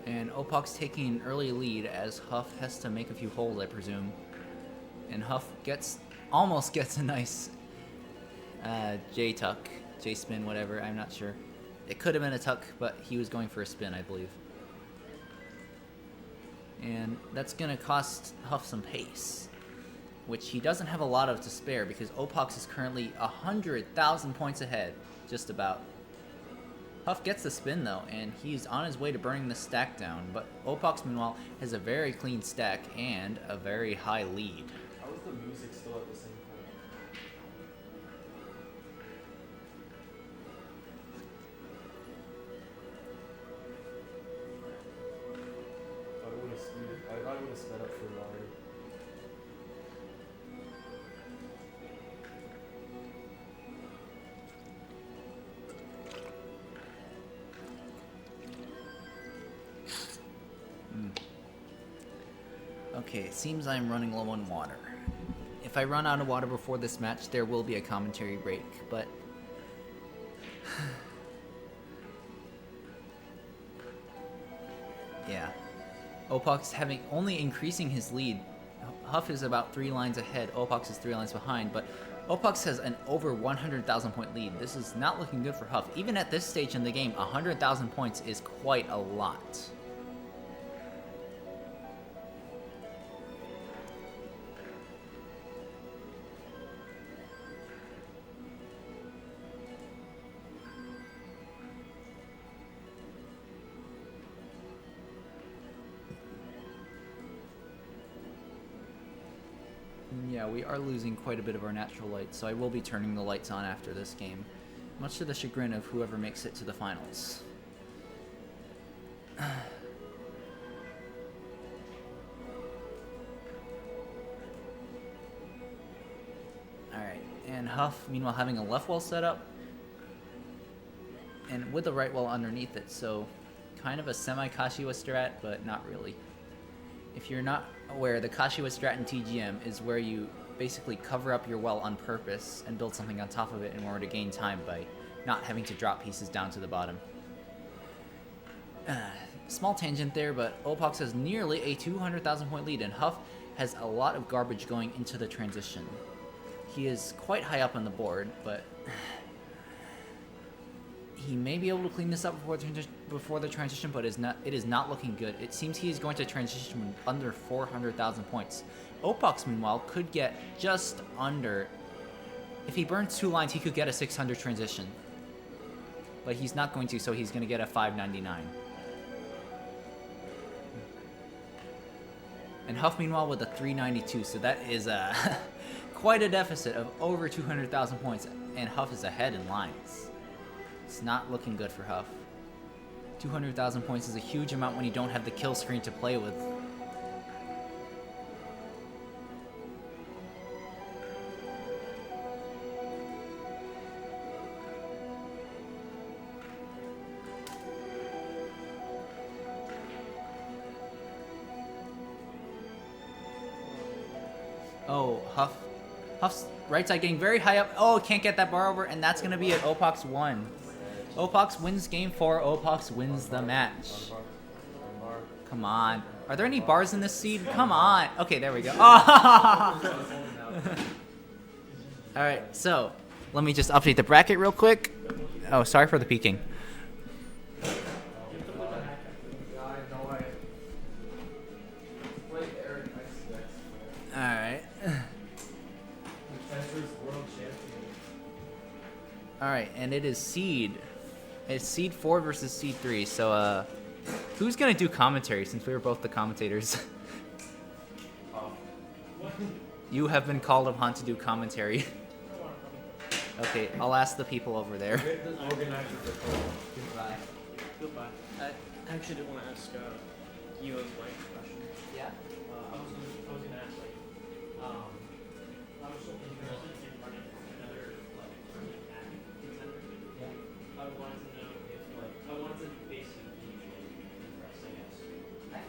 And Opox taking an early lead as Huff has to make a few holes, I presume. And Huff almost gets a nice J-tuck, J-spin, whatever, I'm not sure. It could have been a tuck, but he was going for a spin, I believe. And that's going to cost Huff some pace, which he doesn't have a lot of to spare because Opox is currently 100,000 points ahead, just about. Huff gets the spin though, and he's on his way to burning the stack down, but Opox meanwhile has a very clean stack and a very high lead. How is the music still at the same point? I thought it would have sped up for Mario. Okay, it seems I'm running low on water. If I run out of water before this match, there will be a commentary break, but... yeah. Opox having only increasing his lead. Huff is about 3 lines ahead, Opox is 3 lines behind, but Opox has an over 100,000 point lead. This is not looking good for Huff. Even at this stage in the game, 100,000 points is quite a lot. Yeah, we are losing quite a bit of our natural light, so I will be turning the lights on after this game, much to the chagrin of whoever makes it to the finals. Alright, and Huff, meanwhile, having a left wall set up, and with the right wall underneath it, so kind of a semi-Kashiwa strat, but not really. If you're not aware, the Kashiwa strat in TGM is where you basically cover up your well on purpose and build something on top of it in order to gain time by not having to drop pieces down to the bottom. Small tangent there, but Opox has nearly a 200,000 point lead, and Huff has a lot of garbage going into the transition. He is quite high up on the board, but he may be able to clean this up before the transition, but it is not looking good. It seems he is going to transition under 400,000 points. Opox, meanwhile, could get just under... if he burns 2 lines, he could get a 600 transition. But he's not going to, so he's going to get a 599. And Huff, meanwhile, with a 392, so that is quite a deficit of over 200,000 points, and Huff is ahead in lines. It's not looking good for Huff. 200,000 points is a huge amount when you don't have the kill screen to play with. Oh, Huff's right side getting very high up. Oh, can't get that bar over, and that's going to be it. Opox 1. Opox wins game 4. Opox wins the match. Come on. Are there any bars in this seed? Come on. Okay, there we go. Oh. Alright, so let me just update the bracket real quick. Oh, sorry for the peeking. Alright. Alright, and it is seed. It's seed 4 versus seed 3. So, who's gonna do commentary since we were both the commentators? You have been called upon to do commentary. Okay, I'll ask the people over there. Goodbye. Goodbye. I actually did want to ask you a blank question. Yeah? I was going to ask, like, I was so interested in running another, like, acting contender. Yeah. I wanted to know if, like, I wanted to basically be impressed, I guess. I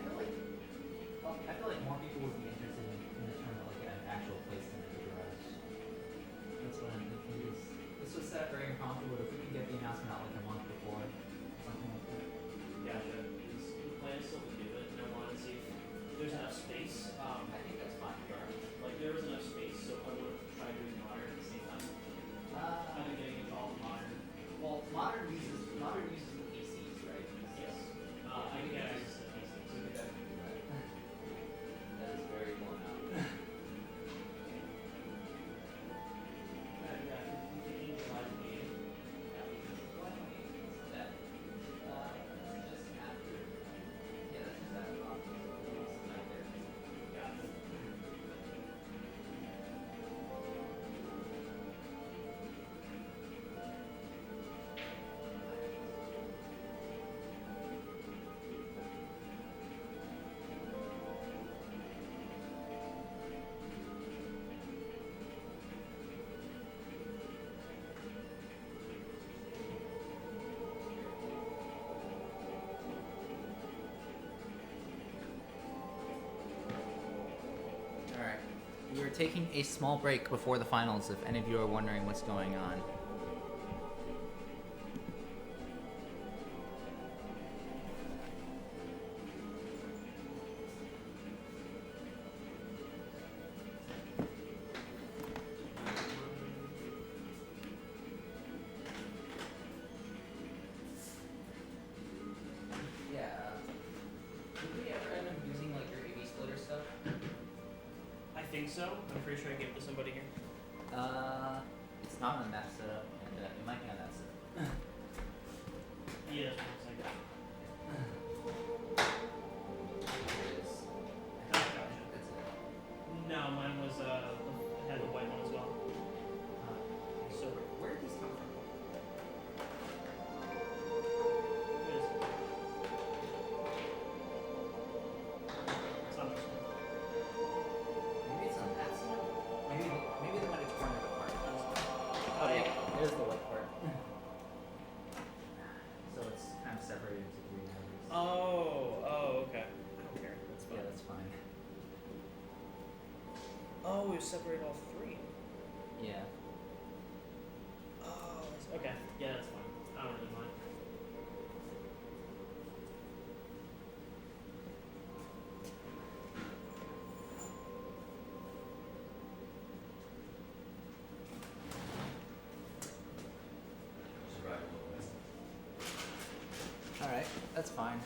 feel like more people would be interested in the term of like an actual placement in the garage. That's what I'm thinking. This was set up very impromptu, but if we can get the announcement out like a month before, something like that. Gotcha. The plan is still to do it, and I wanted to see if there's enough space. I think that's fine. Like, there was enough space, so I would have tried doing modern at the same time. Kind of getting into all the modern. Well, modern uses the PCs, right? Yes. I can get access to the PC. That is very blown out. taking a small break before the finals if any of you are wondering what's going on. I think so. I'm pretty sure I gave it to somebody here. It's not on that setup, and it might be on that setup. Yeah, that's what I'm It is. Gotcha. That's it. No, mine was had the white one as well. So Where did these come from? what is it? It's not this one. Maybe it's on that side? Maybe they might have torn it apart. Oh yeah. There's the white part. So it's kind of separated into three areas. Oh, okay. I don't care. That's fine. Yeah, that's fine. Oh, we separated all three. Yeah. Oh, okay. Yeah, that's fine. I don't really mind. Alright, that's fine.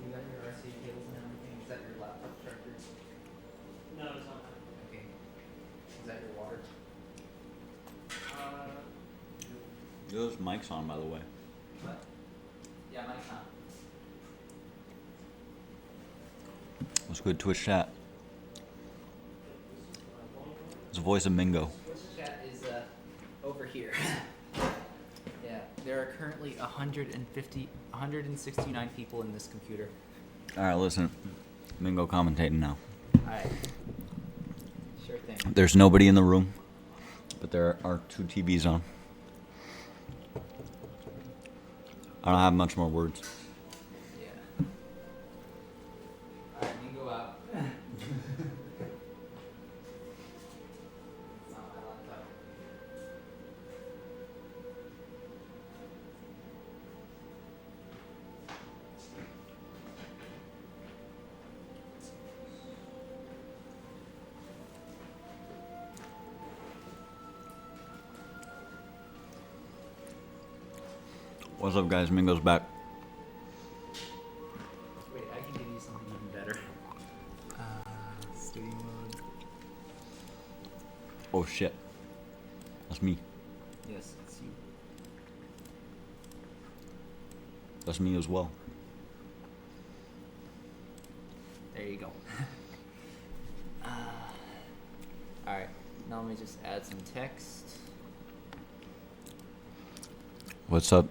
You got your RC cables and everything? Is that your laptop charger? No, it's not mine. Okay. Is that your water? Those mics on, by the way. What? Yeah, mic's on. What's good, Twitch chat? It's the voice of Mingo. Twitch chat is over here. Yeah, there are currently 169 people in this computer. Alright, listen. Mingo commentating now. Alright. Sure thing. There's nobody in the room, but there are 2 TVs on. I don't have much more words. Yeah. Alright, you can go out. It's not my laptop. What's up, guys? Mingo's back. Wait, I can give you something even better. Studio mode. Oh shit. That's me. Yes, it's you. That's me as well. There you go. Alright, now let me just add some text. What's up?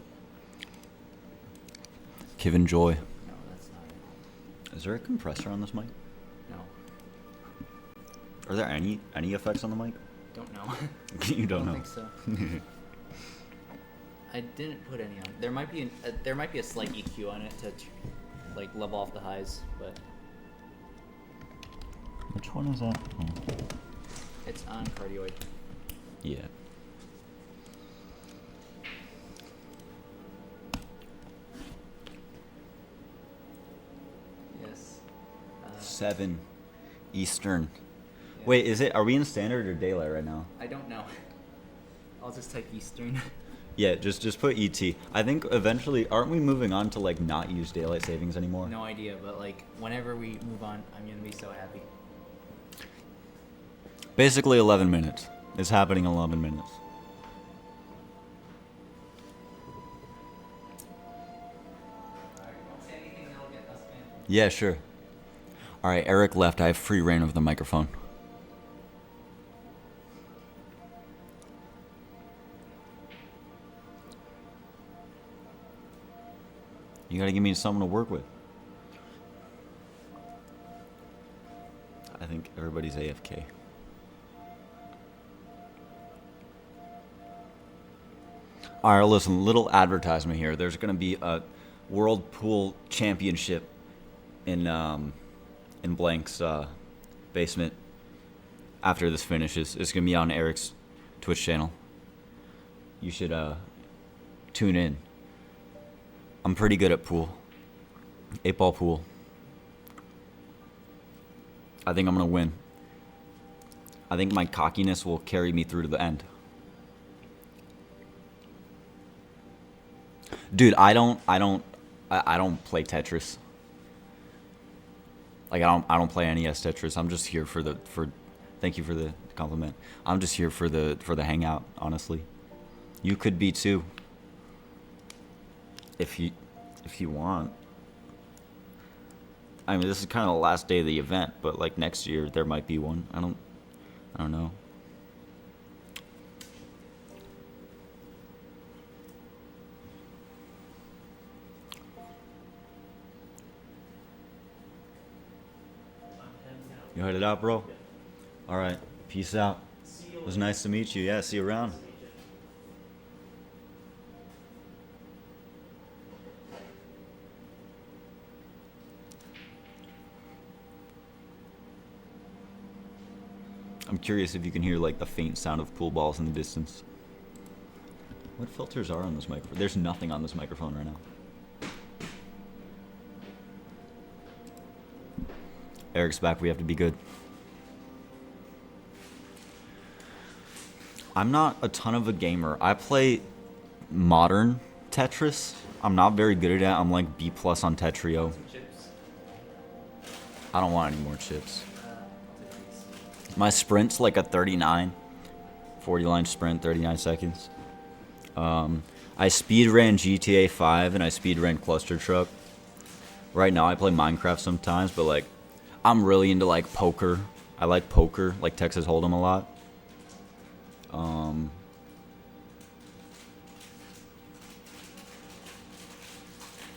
Kevin Joy. No, that's not it. Is there a compressor on this mic? No, Are there any effects on the mic? don't know. You don't know. think so. I didn't put any on. There might be a slight EQ on it to like level off the highs, but Which one is that? Oh. it's on cardioid. Yeah. Yes. 7 Eastern. Yeah. Wait, is it? Are we in standard or daylight right now? I don't know. I'll just type Eastern. Yeah, just put ET. I think eventually, aren't we moving on to like not use daylight savings anymore? No idea, but like whenever we move on, I'm gonna be so happy. Basically 11 minutes. It's happening in 11 minutes. Alright, don't say anything that'll get us banned. Yeah, sure. All right, Eric left. I have free reign of the microphone. You gotta give me something to work with. I think everybody's AFK. All right, listen, little advertisement here. There's going to be a World Pool Championship in Blank's basement after this finishes. It's gonna be on Eric's Twitch channel. You should tune in. I'm pretty good at pool. 8-ball pool. I think I'm gonna win. I think my cockiness will carry me through to the end. Dude, I don't play Tetris. Like I don't play NES Tetris. I'm just here for thank you for the compliment. I'm just here for the hangout, honestly. You could be too. If you want. I mean, this is kind of the last day of the event, but like next year there might be one. I don't know. You headed out, bro? All right. Peace out. It was nice to meet you. Yeah, see you around. I'm curious if you can hear like the faint sound of pool balls in the distance. What filters are on this microphone? There's nothing on this microphone right now. Eric's back. We have to be good. I'm not a ton of a gamer. I play modern Tetris. I'm not very good at it. I'm like B+ on Tetrio. I don't want any more chips. My sprint's like a 39. 40-line sprint, 39 seconds. I speed ran GTA 5 and I speed ran Cluster Truck. Right now I play Minecraft sometimes, but like I'm really into like poker. I like poker, like Texas Hold'em a lot.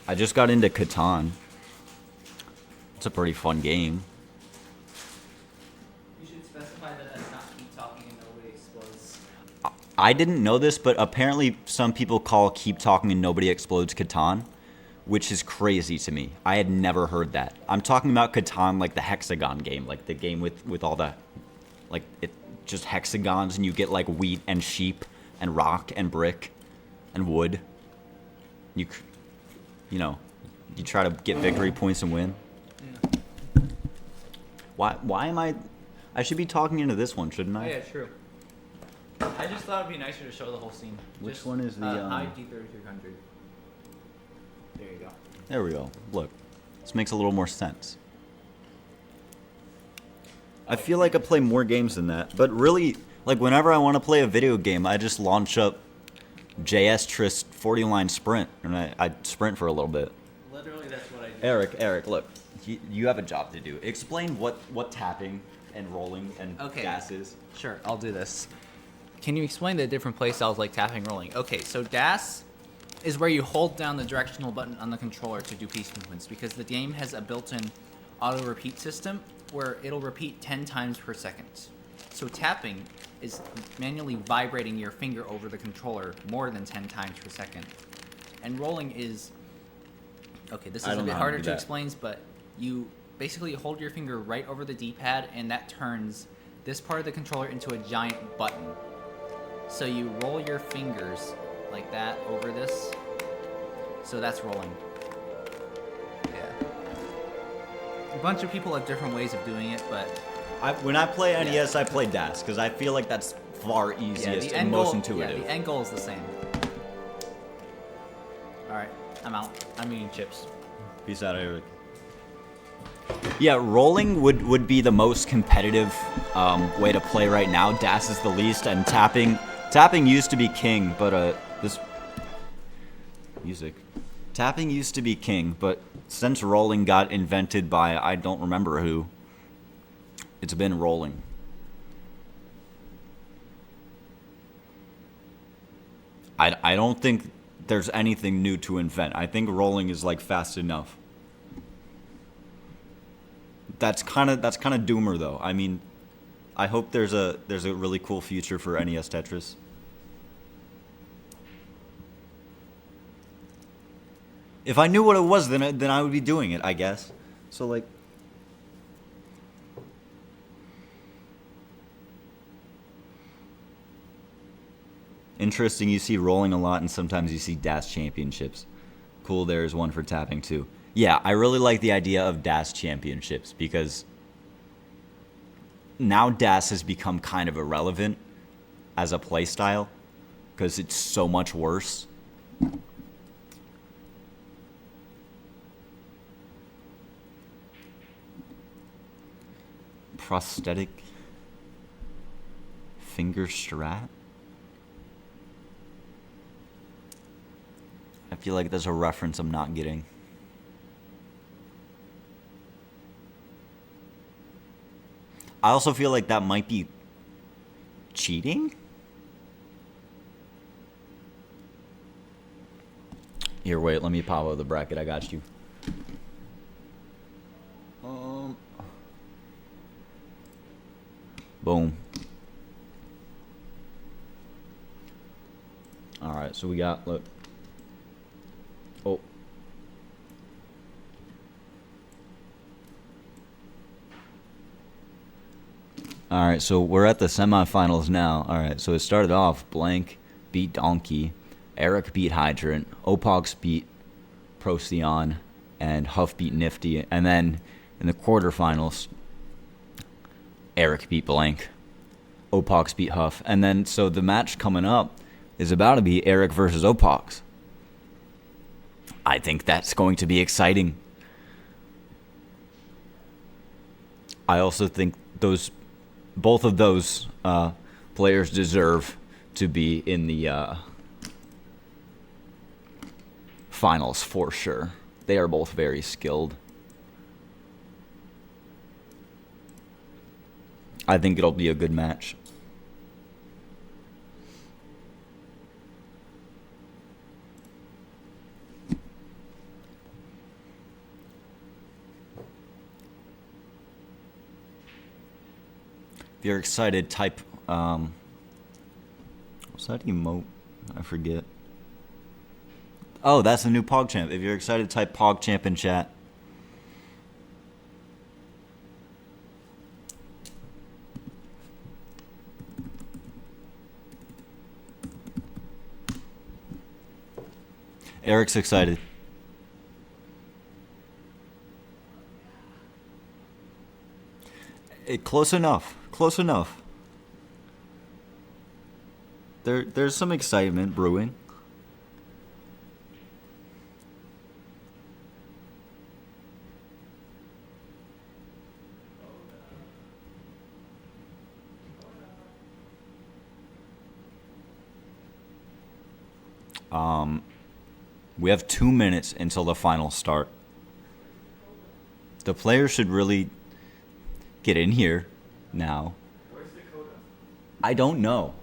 I just got into Catan. It's a pretty fun game. You should specify that that's not keep talking and nobody explodes. I didn't know this, but apparently some people call Keep Talking and Nobody Explodes Catan, which is crazy to me. I had never heard that. I'm talking about Catan, like the hexagon game, like the game with all the, like it just hexagons and you get like wheat and sheep and rock and brick and wood. You know, you try to get victory points and win. Yeah. Why am I should be talking into this one, shouldn't I? Oh, yeah, true. I just thought it'd be nicer to show the whole scene. Which Just, one is the, hide D3300. There you go. There we go. Look, this makes a little more sense. I feel like I play more games than that, but really, like whenever I want to play a video game, I just launch up JS Trist 40-line sprint, and I sprint for a little bit. Literally, that's what I do. Eric, look, you have a job to do. Explain what tapping and rolling and dash is. Sure, I'll do this. Can you explain the different play styles like tapping, rolling? Okay, so dash is where you hold down the directional button on the controller to do piece movements, because the game has a built-in auto-repeat system where it'll repeat 10 times per second. So tapping is manually vibrating your finger over the controller more than 10 times per second. And rolling is, okay, this is a bit harder to explain, but you basically hold your finger right over the D-pad, and that turns this part of the controller into a giant button. So you roll your fingers like that over this. So that's rolling. Yeah. A bunch of people have different ways of doing it, but When I play NES, I play dash because I feel like that's far easiest and most intuitive. Yeah, the end goal is the same. Alright, I'm out. I'm eating chips. Peace out, Eric. Yeah, rolling would be the most competitive way to play right now. Dash is the least, and tapping used to be king, but this music. Tapping used to be king, but since rolling got invented by I don't remember who, it's been rolling. I don't think there's anything new to invent. I think rolling is like fast enough. That's kind of doomer though. I mean, I hope there's a really cool future for NES Tetris. If I knew what it was, then I would be doing it, I guess. So like, interesting, you see rolling a lot, and sometimes you see DAS championships. Cool, there's one for tapping too. Yeah, I really like the idea of DAS championships because now DAS has become kind of irrelevant as a playstyle because it's so much worse. Prosthetic finger strat? I feel like there's a reference I'm not getting. I also feel like that might be cheating. Here, wait, let me pop out the bracket. I got you. Boom. All right, so we got, look. Oh. All right, so we're at the semifinals now. All right, so it started off Blank beat Donkey, Eric beat Hydrant, Opox beat Procyon, and Huff beat Nifty. And then in the quarterfinals, Eric beat Blank, Opox beat Huff. And then, so the match coming up is about to be Eric versus Opox. I think that's going to be exciting. I also think both of those players deserve to be in the finals for sure. They are both very skilled. I think it'll be a good match. If you're excited, type, what's that emote? I forget. Oh, that's the new PogChamp. If you're excited, type PogChamp in chat. Eric's excited. Close enough. Close enough. There's some excitement brewing. We have 2 minutes until the final start. The players should really get in here now. Where's Dakota? I don't know.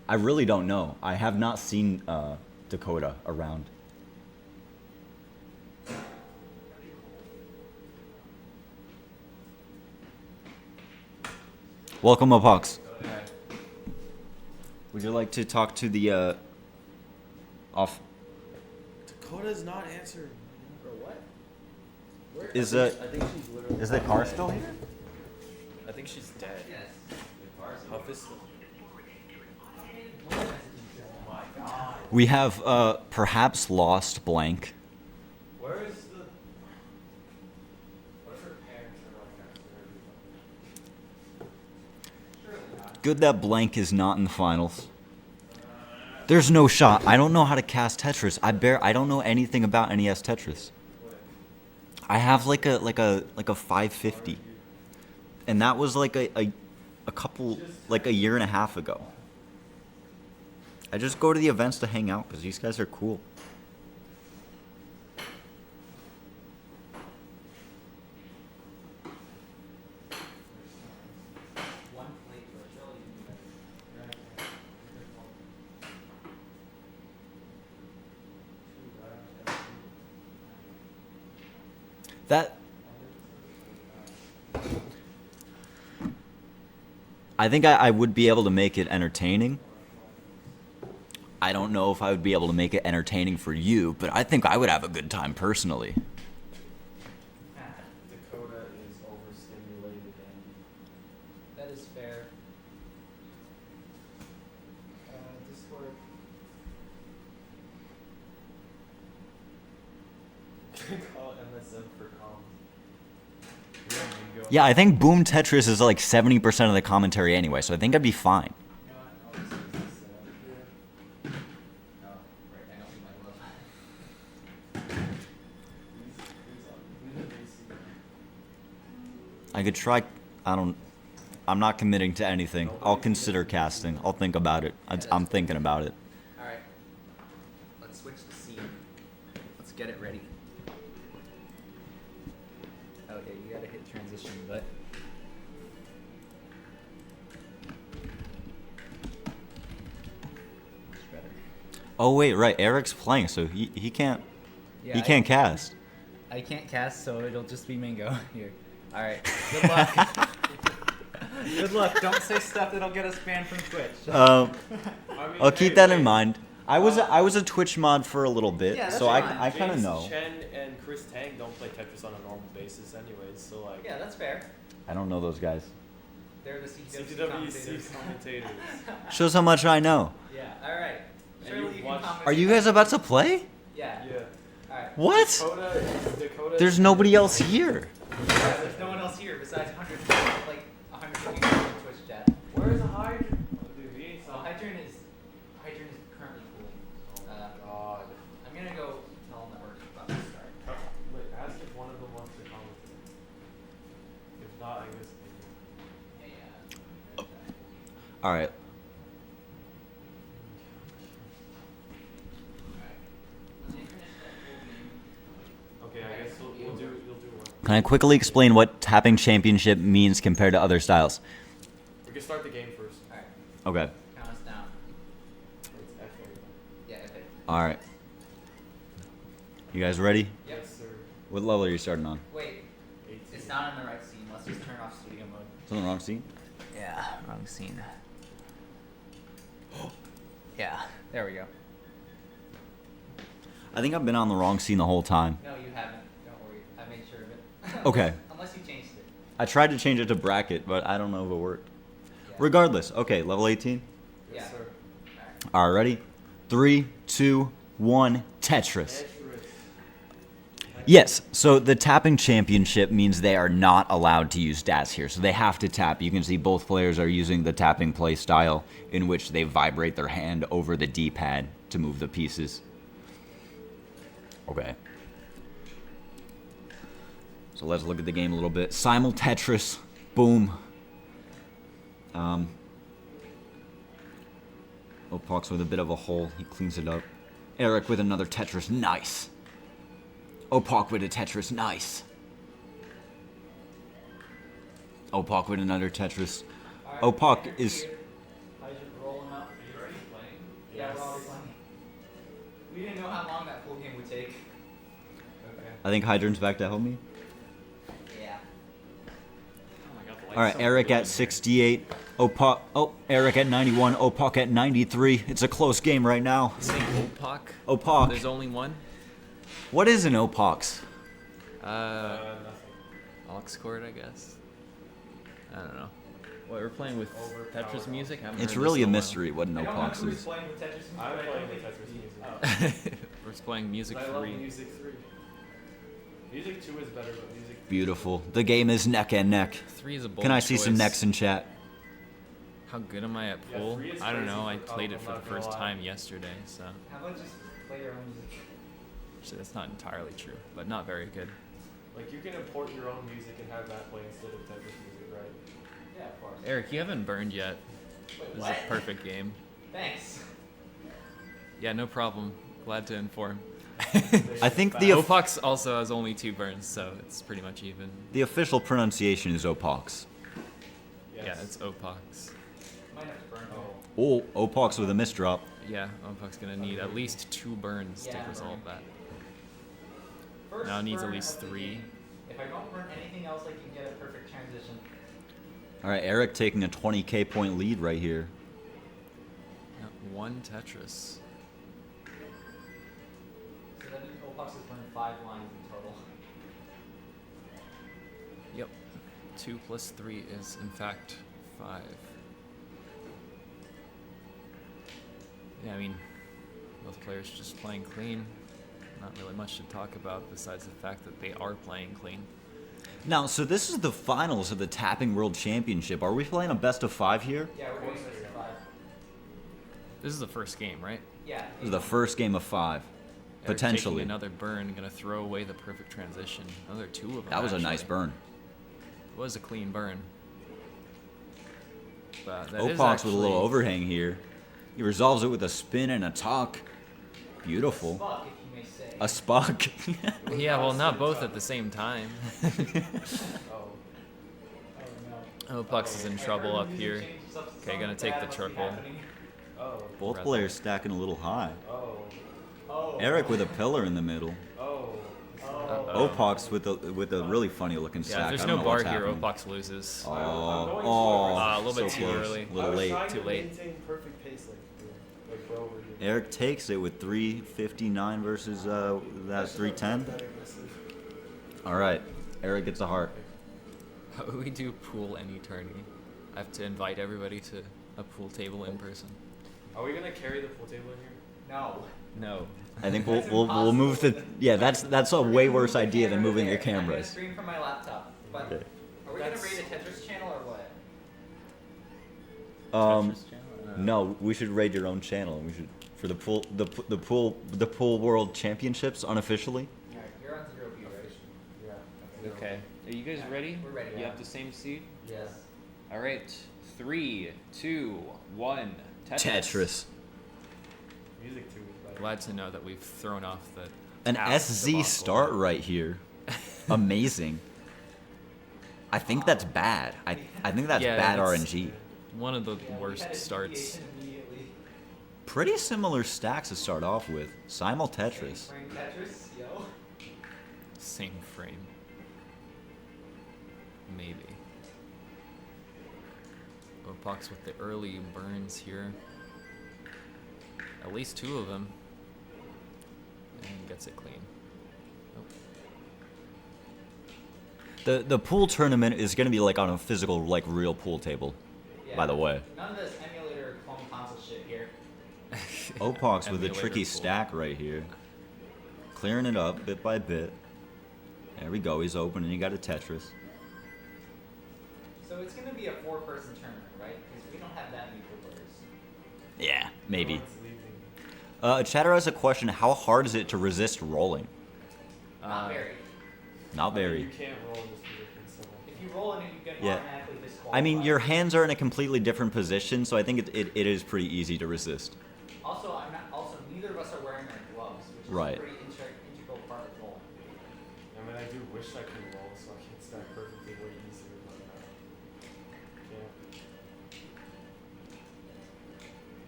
I really don't know. I have not seen Dakota around. Welcome, Opox. Would you like to talk to the off? Dakota's not answering. Or what? Where? Is I think she's literally. the car still here? I think she's dead. Yes. Huff is. We have perhaps lost Blank. Where is the? What if her parents are like that? Surely not. Good that Blank is not in the finals. There's no shot. I don't know how to cast Tetris. I don't know anything about NES Tetris. I have like a 550. And that was like a couple, like a year and a half ago. I just go to the events to hang out because these guys are cool. I think I would be able to make it entertaining. I don't know if I would be able to make it entertaining for you, but I think I would have a good time personally. MSM for comms. Yeah, Mingo. Yeah, I think Boom Tetris is like 70% of the commentary anyway, so I think I'd be fine. You know what? I'll just use this. Oh, right. I don't need my glove. I could try. I'm not committing to anything. I'll consider casting. I'll think about it. I'm thinking about it. All right. Let's switch the scene. Let's get it ready. Okay, you gotta hit transition, but. Much better. Oh wait, right. Eric's playing, so he can't. Yeah, He can't cast. I can't cast, so it'll just be Mingo here. All right. Good luck. Good luck. Don't say stuff that'll get us banned from Twitch. I mean, I'll keep that in mind. I was a Twitch mod for a little bit, Yeah, that's so fine. I kind of James know. Chen and Chris Tang don't play Tetris on a normal basis, anyways. So like. Yeah, that's fair. I don't know those guys. They're the CTWC CTWC commentators. commentators. Shows how much I know. Yeah. All right. And Surely you you can watch- comment. Are you guys about to play? Yeah. Yeah. All right. What? Dakota. There's nobody else here. Yeah, there's no one else here besides 100 people on Twitch chat. Where's Hydrant? Oh, dude, he ain't So so. Hydrant is currently cooling. God. I'm gonna go tell him that we're about to start. Wait, ask if one of them wants to commentate. If not, I guess. Yeah. All right. Okay, I guess you'll do one. Can I quickly explain what tapping championship means compared to other styles? We can start the game first. Alright, Okay. count us down. It's F everything. Yeah, okay. All right. You guys ready? Yep. Yes, sir. What level are you starting on? Wait, 18. it's not in the right scene. Let's just turn off studio mode. It's on the wrong scene. Yeah, wrong scene. Yeah, there we go. I think I've been on the wrong scene the whole time. No, you haven't. Don't worry. I made sure of it. Okay. Unless you changed it. I tried to change it to bracket, but I don't know if it worked. Yeah. Regardless, okay, level 18. Yes, Yeah. sir. Alright. All right, ready? 3, 2, 1, Tetris. Tetris. Yes, so the tapping championship means they are not allowed to use DAS here, so they have to tap. You can see both players are using the tapping play style in which they vibrate their hand over the D-pad to move the pieces. Okay. So let's look at the game a little bit. Simul Tetris, boom. Opox with a bit of a hole, he cleans it up. Eric with another Tetris, nice. Opak with a Tetris, nice. Opak with another Tetris. Opak is... I should roll him out. Are you already playing? Yeah, we're already playing. We didn't know how long that full game would take. Okay. I think Hydrant's back to help me. Yeah. Oh my God, the All right, light's so Eric good at in here. 68. Opak... Oh, Eric at 91. Opak at 93. It's a close game right now. Saying Opak? Opak. There's only one? What is an Opox? Nothing. Aux chord, I guess. I don't know. What, we're playing with Tetris music? I haven't It's heard really this a in while. mystery what an I don't know Opox who's is. playing with Tetris music. I'm but I playing don't with think- Tetris music. We're just playing music I love 3. Music 3. Music 2 is better, but Music 3 Beautiful. The game is neck and neck. 3 is a bold Can I see some choice. necks in chat? How good am I at Yeah, pool? 3 is I don't crazy know. I for played it Colin, for I'm the not gonna first lie. time yesterday, so How about just play your own music? actually that's not entirely true, but not very good. Like, you can import your own music and have that play instead of Tetris music, right? Yeah, of course. Eric, you haven't burned yet. Wait, This what? is a perfect game. Thanks. Yeah, no problem. Glad to inform. I think the Opox also has only 2 burns, so it's pretty much even. the official pronunciation is Opox. Yes. Yeah, it's Opox. Might have to burn Oh. Oh, Opox with a misdrop. Yeah, Opox gonna need at least 2 burns Yeah, to resolve that. First Now it needs at burn least of the 3. game. If I don't burn anything else, I can get a perfect transition. All right, Eric taking a 20k point lead right here. Yeah, 1 Tetris. So that means Opox has burned 5 lines in total. Yep. 2 plus 3 is in fact 5. Yeah, I mean, both players just playing clean. not really much to talk about besides the fact that they are playing clean. Now, so this is the finals of the Tapping World Championship. Are we playing a best of 5 here? Yeah, we're doing this in 5. This is the first game, right? Yeah. This is the first game of 5. Eric Potentially. taking another burn, gonna throw away the perfect transition. Another 2 of them. That was a nice actually. burn. It was a clean burn. But that is Opox with a little actually- overhang here. He resolves it with a spin and a talk. Beautiful. Fuck, if you may say. A Spock. Yeah, well, not both at the same time. Oh. Oh Opux is in trouble up here. Okay, gonna take the triple. Oh. Both Rather. players stacking a little high. Oh. Oh. Eric with a pillar in the middle. Oh. Oh. Opox with a really funny looking Yeah, stack. if there's I no don't know bar what's here, happening. Opux loses. Oh, A little bit so too close. early. A little late. Too late. Maintain perfect pace like bro over here. Eric takes it with 359 versus that 310. All right, Eric gets a heart. How do we do pool any tourney? I have to invite everybody to a pool table in person. Are we gonna carry the pool table in here? No. No. I think That's we'll move the that's a way worse idea than moving your I'm gonna cameras. stream from my laptop. But Okay. are we gonna That's- raid a Tetris channel or what? Tetris channel? No, we should raid your own channel. We should for the pool world championships unofficially. Alright, you're on 0B, right? Yeah. Okay. Are you guys ready? We're ready. You Yeah. have the same seed? Yes. All right. 3, 2, 1. Tetris. Music too. Like, Glad to know that we've thrown off the An tap SZ debacle. start right here. Amazing. I think that's bad. I think that's Yeah, bad it's- RNG. One of the Yeah, we worst had a starts. deviation immediately. Pretty similar stacks to start off with. Simul Tetris. Playing Tetris, yo. Same frame. Maybe. Opox with the early burns here. At least 2 of them. And gets it clean. Nope. The pool tournament is gonna be like on a physical, like real pool table. Yeah. By the way, None of this emulator clone console shit here. Opox with a Emulator tricky pool. stack right here, clearing it up bit by bit. There we go. He's open and he got a Tetris. So it's gonna be a 4-person tournament, right? Because we don't have that many pool players. Yeah, maybe. no one's leaving. Chatter has a question. How hard is it to resist rolling? Not very. Not I mean, very. you can't roll in this position, so. If you roll in it, you get Yeah. automatically disqualified. I mean, your hands are in a completely different position, so I think it is pretty easy to resist. Also, neither of us are wearing our gloves, which is Right. a pretty integral part of rolling. I mean, I do wish I could roll so I can stack perfectly way easier, but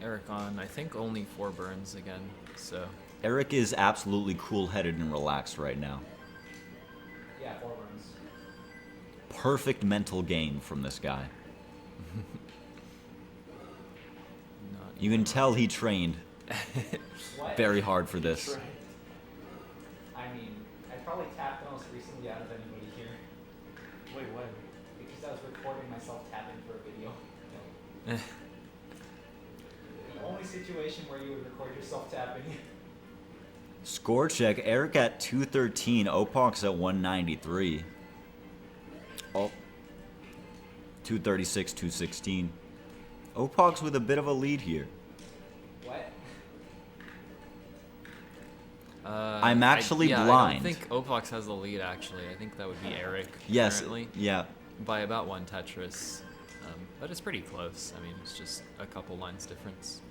Eric on, I think only 4 burns again, so Eric is absolutely cool-headed and relaxed right now. Yeah, 4 runs. Perfect mental game from this guy. not You can tell he trained What? very hard for this. Right. I mean, I probably tapped the most recently out of anybody here Wait, when? because I was recording myself tapping for a video. The only situation where you would record yourself tapping. Score check. Eric at 213. Opox at 193. Oh. 236, 216. Opox with a bit of a lead here. What? I'm actually I blind. don't think Opox has the lead, actually. I think that would be Eric Yes. currently, Yeah. by about 1 Tetris. But it's pretty close. I mean, it's just a couple lines difference.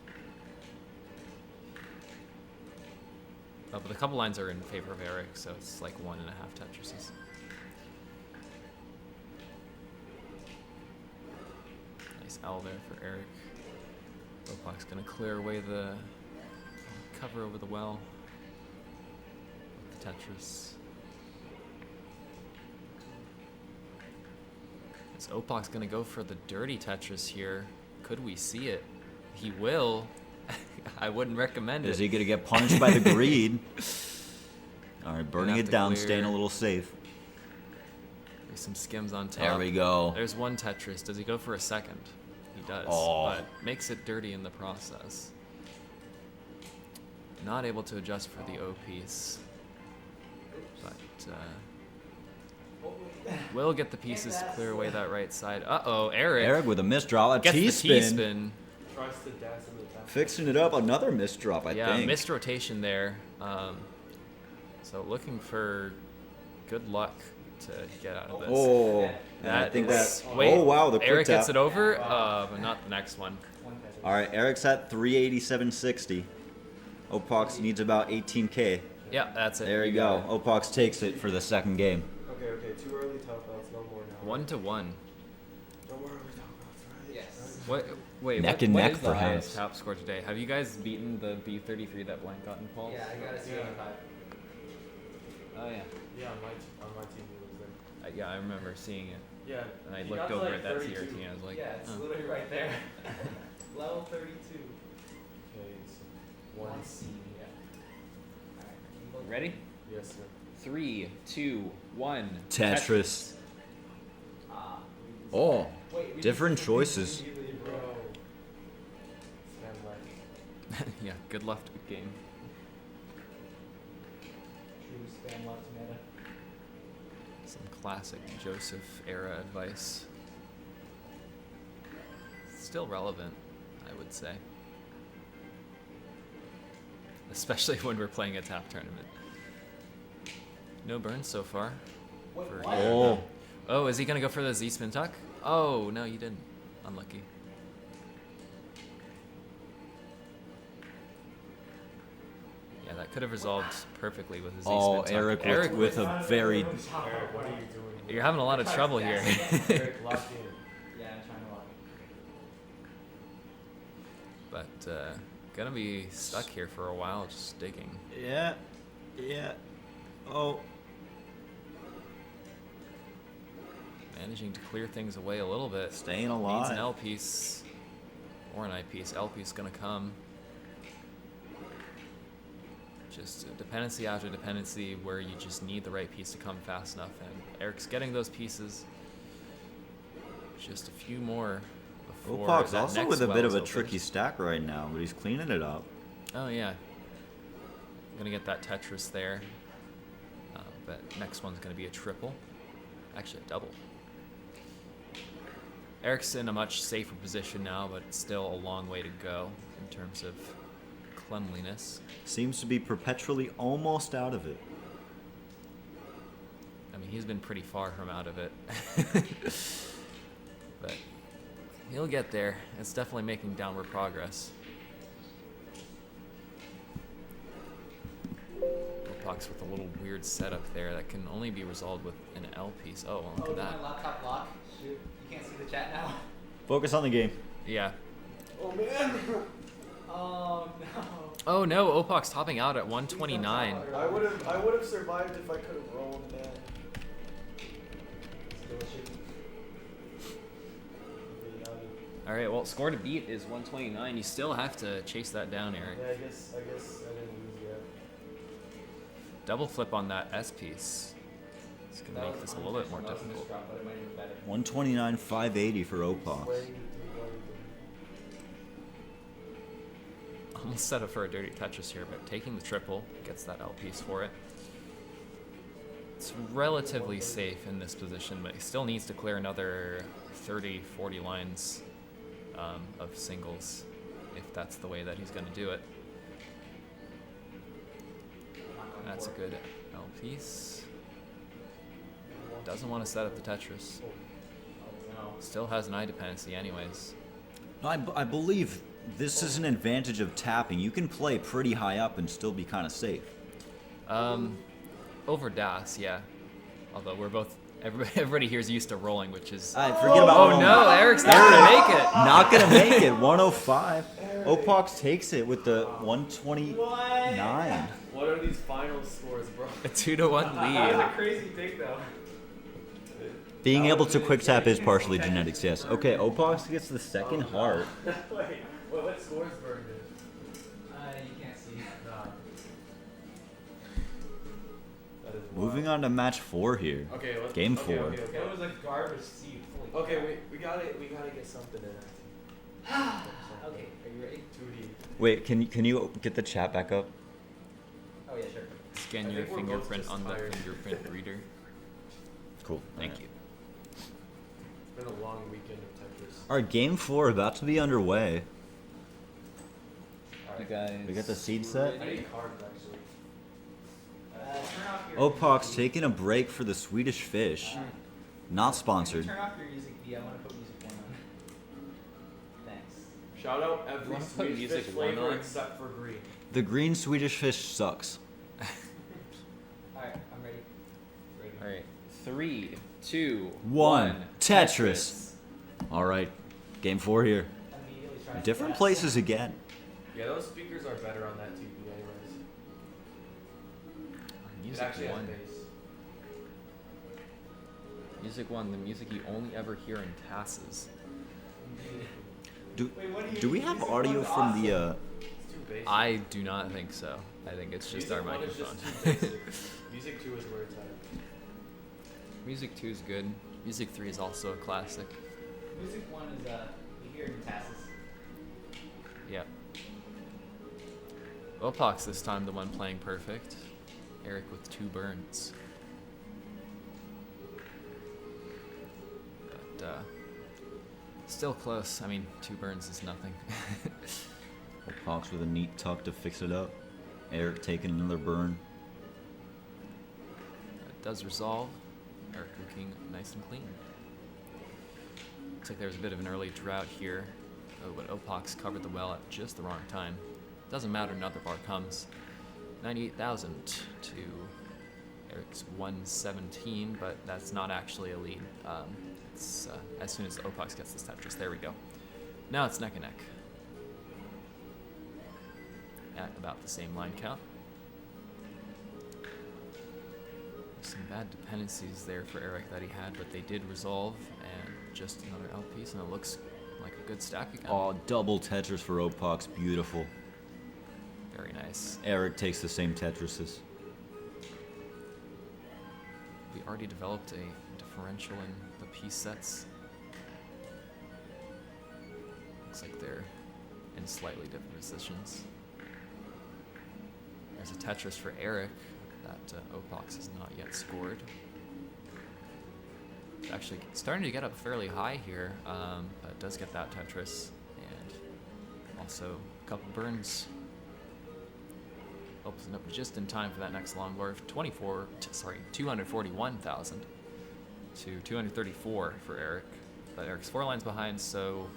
Oh, but the couple lines are in favor of Eric, so it's like 1.5 Tetrises. Nice L there for Eric. Opox gonna clear away the cover over the well with the Tetris. Is Opox gonna go for the dirty Tetris here? Could we see it? He will. I wouldn't recommend it. Is he going to get punished by the greed? All right, burning have it to down, clear. staying a little safe. There's some skims on top. There we go. There's 1 Tetris. Does he go for a second? He does, Oh. but makes it dirty in the process. Not able to adjust for the O piece. But will get the pieces to clear away that right side. Uh-oh, Eric. Eric with a misdraw. A gets the T-spin. T-spin. Tries to dash in the top. Fixing it up. Another misdrop, I Yeah, think. missed rotation there. So looking for good luck to get out of this. Oh, and I That think is- that. wait, Oh wow, the quick Eric tap. gets it over, but not the next one. All right, Eric's at 387.60. Opox needs about 18K. Yeah, that's it. There you go. Opox takes it for the second game. Okay, too early top outs, no more now. 1-1. No more early top outs, right? Yes. What? Wait, Neck what, and what neck is for the highest Hans. top score today? Have you guys beaten the B33 that Blank got in Pulse? Yeah, I got a 75. Oh yeah. Yeah, on my team he was there. Yeah, I remember seeing it, Yeah. and I he looked got to, over like, at that 32. CRT and I was like, Yeah, it's oh. literally right there. Level 32. Okay, so one. C, yeah. Alright. Ready? Yes, sir. 3, 2, 1. Tetris. Ah. Oh, Wait, we different just- choices. immediately Bro. broke. Stand left. Yeah, good left game. True spam left meta. Some classic Joseph era advice. Still relevant, I would say. Especially when we're playing a tap tournament. No burns so far. Wait, For what? either of Oh. them. Oh, is he gonna go for the Z spin tuck? Oh, no, you didn't. Unlucky. Yeah, that could have resolved perfectly with a Z spin Oh, tuck. Eric with a very. Eric, what are you doing? You're having a lot of trouble here. Eric, lock in. Yeah, I'm trying to lock it. But gonna be stuck here for a while, just digging. Yeah. Oh. Managing to clear things away a little bit. Staying Needs alive. an L piece or an I piece. L piece gonna come. Just dependency after dependency where you just need the right piece to come fast enough, and Eric's getting those pieces. Just a few more before Opok's that also next with a well bit is of a opened. tricky stack right now, but he's cleaning it up. Oh yeah. Gonna get that Tetris there. But next one's gonna be a triple. Actually a double. Eric's in a much safer position now, but still a long way to go in terms of cleanliness. Seems to be perpetually almost out of it. I mean, he's been pretty far from out of it. But he'll get there. It's definitely making downward progress. Pox with a little weird setup there that can only be resolved with an L piece. Oh, well, look Oh, at did that. my laptop lock? Shoot, you can't see the chat now. Focus on the game. Yeah. Oh man! Oh no. Oh no, Opox topping out at 129. I would have survived if I could have rolled, man. Still shooting. All right, well, score to beat is 129. You still have to chase that down, Eric. Yeah, I guess I didn't lose yet. Double flip on that S piece. It's gonna make this a little bit more difficult. 129.580 for Opox. Almost set up for a dirty Tetris here, but taking the triple gets that L piece for it. It's relatively safe in this position, but he still needs to clear another 30, 40 lines of singles if that's the way that he's going to do it. That's a good L piece. Doesn't want to set up the Tetris. Still has an eye dependency anyways. No, I believe this is an advantage of tapping. You can play pretty high up and still be kind of safe. Over DAS, yeah. Although we're both, everybody here is used to rolling, which is... I forget about. Oh no, Eric's not going to make it! Not gonna make it. 105. Opox takes it with the 129. What are these final scores, bro? A 2-1 That was lead. a crazy take though. Being able to quick tap is partially genetics, yes. Okay, Opox gets the second heart. Wait, what scores burned it? You can't see. Nah. That is Moving wild. on to match 4 here. Okay, let's Game okay, 4. Okay, That was a garbage seed. Holy okay, crap. we gotta get something in. Okay, are you ready? 2D. Wait, can you get the chat back up? Oh yeah, sure. Scan I your think we're both fingerprint just on the tired. fingerprint reader. Cool. Thank you. It's been a long weekend of Tetris. All right, game 4 about to be underway. You guys. We got the seed set. I need cards actually. Turn off your Opox taking a break for the Swedish Fish. Not sponsored. Turn off your music V. I want to put music 1 on. Thanks. Shout out every wanna put Swedish music fish one flavor on? except for green. The green Swedish Fish sucks. Alright, I'm ready. All right. 3, 2, 1. Tetris. All right, game 4 here. Immediately try Different to places again. Yeah, those speakers are better on that TV anyways. It Music actually has 1. bass. Music 1, the music you only ever hear in TASes. Do we have audio from the? It's too basic. I do not think so. I think it's just Music our 1 is microphone. just too basic. Music 2 is where it's at. Music 2 is good. Music 3 is also a classic. Music 1 is, we hear it in passes. Yeah. Opox this time, the one playing perfect. Eric with 2 burns. But, still close. I mean, 2 burns is nothing. Opox with a neat tuck to fix it up. Eric taking another burn. It does resolve. Eric looking nice and clean. Looks like there was a bit of an early drought here. Oh, but Opox covered the well at just the wrong time. Doesn't matter, another bar comes. 98,000 to Eric's 117, but that's not actually a lead. It's as soon as Opox gets this Tetris. There we go. Now it's neck and neck. At about the same line count. Some bad dependencies there for Eric that he had, but they did resolve, and just another L piece, and it looks like a good stack again. Oh, double Tetris for Opox. Beautiful. Very nice. Eric takes the same Tetrises. We already developed a differential in the piece sets. Looks like they're in slightly different positions. There's a Tetris for Eric that Opox has not yet scored. It's actually starting to get up fairly high here, but it does get that Tetris, and also a couple burns. Opens up just in time for that next long war of 241,000 to 234 for Eric. But Eric's 4 lines behind, so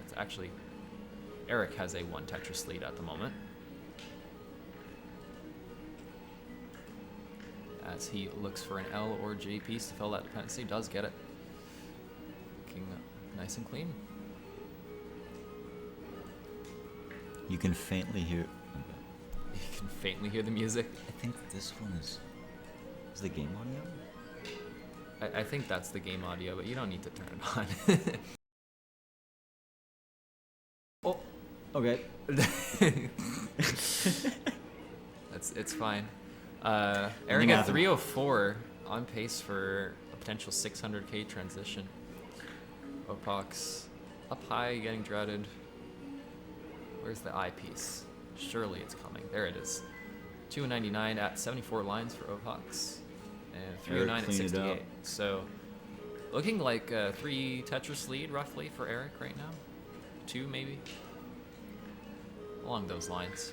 it's actually Eric has a 1 Tetris lead at the moment. As he looks for an L or J piece to fill that dependency, does get it. Looking nice and clean. You can faintly hear. You can faintly hear the music. I think this one is the game audio. I think that's the game audio, but you don't need to turn it on. Oh, okay. It's fine. Eric at 304, on pace for a potential 600k transition. Opox up high, getting dreaded. Where's the eye piece? Surely it's coming. There it is. 299 at 74 lines for Opox, and 309 at cleaned it 68. up. So, looking like a 3 Tetris lead roughly for Eric right now. 2 maybe. Along those lines.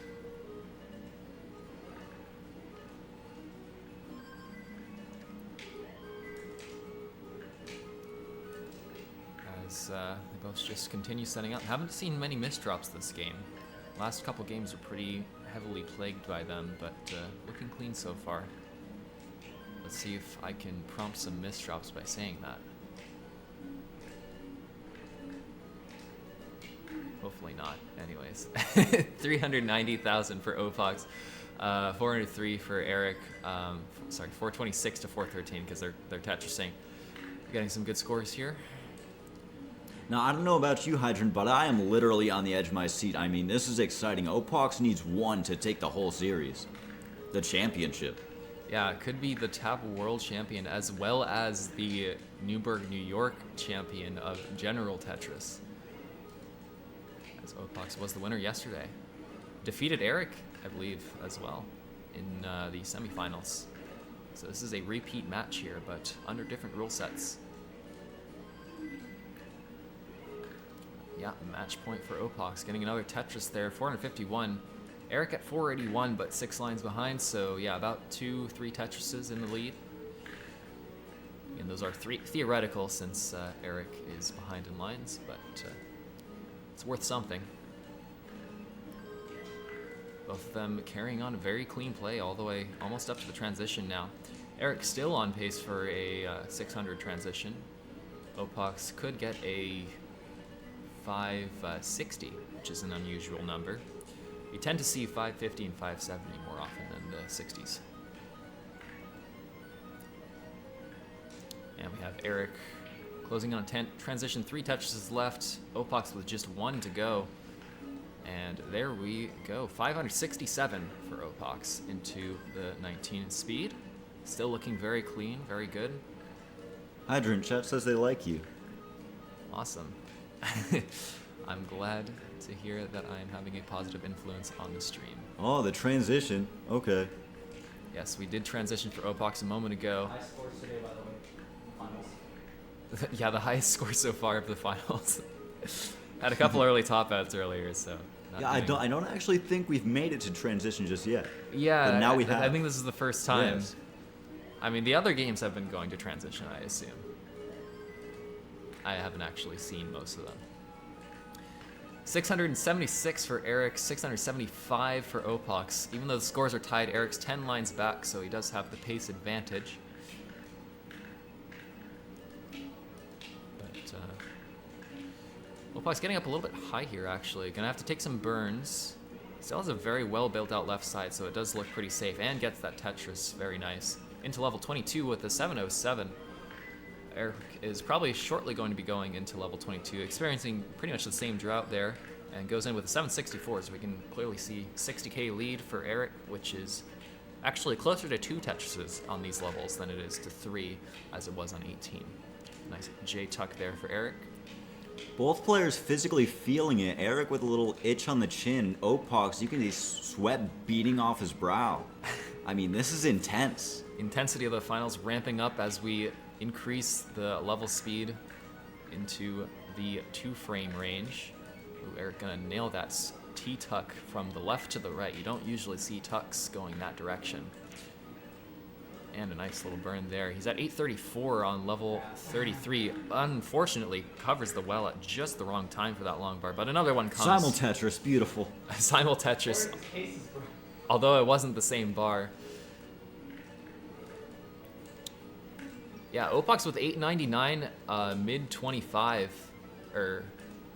As they both just continue setting up. Haven't seen many misdrops this game. Last couple games were pretty heavily plagued by them, but looking clean so far. Let's see if I can prompt some misdrops by saying that. Hopefully not. Anyways, 390,000 for Opox, 403 for Eric. Sorry, 426 to 413 because they're Tetrising. Getting some good scores here. Now, I don't know about you, Hydrant, but I am literally on the edge of my seat. I mean, this is exciting. Opox needs 1 to take the whole series. The championship. Yeah, it could be the TAP World Champion as well as the Newburgh, New York Champion of General Tetris. As Opox was the winner yesterday. Defeated Eric, I believe, as well. in the semifinals. So this is a repeat match here, but under different rule sets. Yeah, match point for Opox, getting another Tetris there, 451. Eric at 481, but 6 lines behind, so yeah, about 2-3 Tetrises in the lead. And those are theoretical since Eric is behind in lines, but it's worth something. Both of them carrying on a very clean play all the way almost up to the transition now. Eric still on pace for a 600 transition. Opox could get a 560, which is an unusual number. We tend to see 550 and 570 more often than the 60s. And we have Eric closing on transition, 3 touches left. Opox with just 1 to go. And there we go, 567 for Opox into the 19 speed. Still looking very clean, very good. Hydrant chat says they like you. Awesome. I'm glad to hear that I'm having a positive influence on the stream. Oh, the transition. Okay. Yes, we did transition for Opox a moment ago. High scores today, by the way. Finals. Yeah, the highest score so far of the finals. Had a couple early top outs earlier, so. Yeah, I don't actually think we've made it to transition just yet. Yeah, But now we have. I think this is the first time. Yes. I mean, the other games have been going to transition, I assume. I haven't actually seen most of them. 676 for Eric, 675 for Opox. Even though the scores are tied, Eric's 10 lines back, so he does have the pace advantage. But Opox getting up a little bit high here, actually. Gonna have to take some burns. Still has a very well built out left side, so it does look pretty safe, and gets that Tetris, very nice. Into level 22 with the 707. Eric is probably shortly going to be going into level 22, experiencing pretty much the same drought there, and goes in with a 764, so we can clearly see 60k lead for Eric, which is actually closer to 2 Tetrises on these levels than it is to 3, as it was on 18. Nice J-tuck there for Eric. Both players physically feeling it. Eric with a little itch on the chin. Opox, you can see sweat beating off his brow. I mean, this is intense. Intensity of the finals ramping up as we increase the level speed into the 2-frame range. Ooh, Eric gonna nail that T-tuck from the left to the right. You don't usually see tucks going that direction. And a nice little burn there. He's at 834 on level 33. Unfortunately, covers the well at just the wrong time for that long bar, but another one comes. Simul Tetris, beautiful. Simul Tetris, although it wasn't the same bar. Yeah, Opox with 899, mid 25,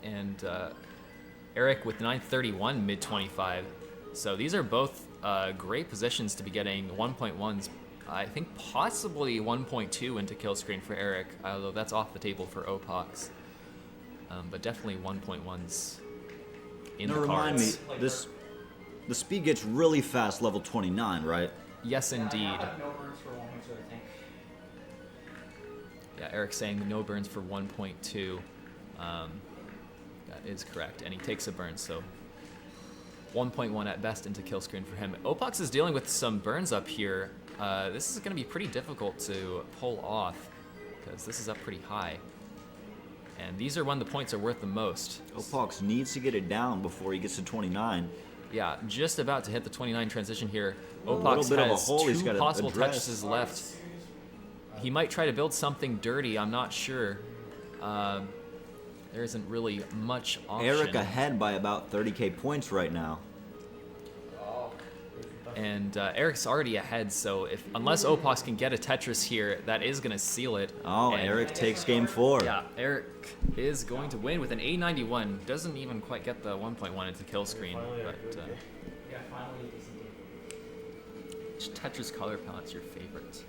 and Eric with 931, mid 25. So these are both great positions to be getting 1.1s. I think possibly 1.2 into kill screen for Eric, although that's off the table for Opox. But definitely 1.1s in Now the remind me, cards. the speed gets really fast level 29, right? Yes, indeed. No burns for 1.2, I think. Yeah, Eric's saying no burns for 1.2. That is correct, and he takes a burn, so 1.1 at best into kill screen for him. Opox is dealing with some burns up here. This is going to be pretty difficult to pull off because this is up pretty high. And these are when the points are worth the most. Opox needs to get it down before he gets to 29. Yeah, just about to hit the 29 transition here. little Opox bit of a has hole he's 2 gotta possible address. Tetrises left. He might try to build something dirty, I'm not sure. There isn't really much option. Eric ahead by about 30k points right now. And Eric's already ahead, so unless Opox can get a Tetris here, that is going to seal it. Oh, And Eric takes game 4. Yeah, Eric is going to win with an 891. Doesn't even quite get the 1.1 into kill screen. But Yeah, finally a decent game. which Tetris color palette's your favorite?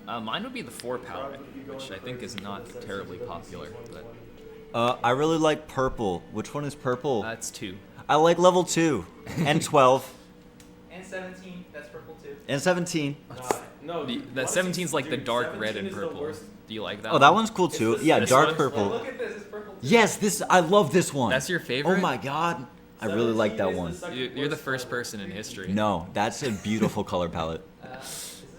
Mine would be the 4 palette, which I think is not terribly popular, but I really like purple. Which one is purple? that's 2. I like level 2 and 12 And 17, that's purple too. and 17. No, That 17's like the dark red and purple. Do you like that? Oh, that one's cool too. It's the Yeah, this dark one? purple. Look at this, it's purple too. Yes, I love this one. That's your favorite? Oh my god. I really like that one. You're the first person in history. No, that's a beautiful color palette.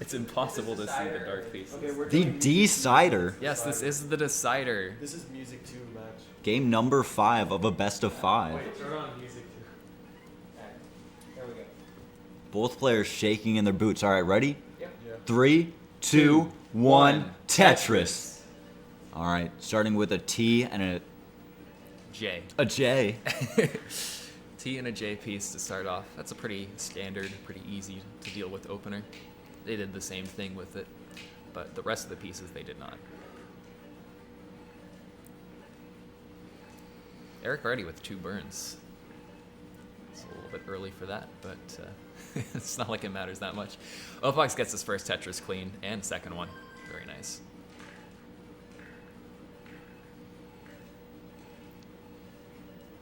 It's impossible to see the dark pieces. Okay, we're The doing decider. Yes, this is the decider. This is music 2 match. Game number 5 of a best of 5. Wait, turn on music 2. Alright, there we go. Both players shaking in their boots. All right, ready? Yep. Yeah. 3, 2, 1. Tetris. All right, starting with a T and J. a J. T and a J piece to start off. That's a pretty standard, pretty easy to deal with opener. They did the same thing with it, but the rest of the pieces they did not. Eric already with 2 burns. It's a little bit early for that, but it's not like it matters that much. Opox gets his first Tetris clean and second one. Very nice.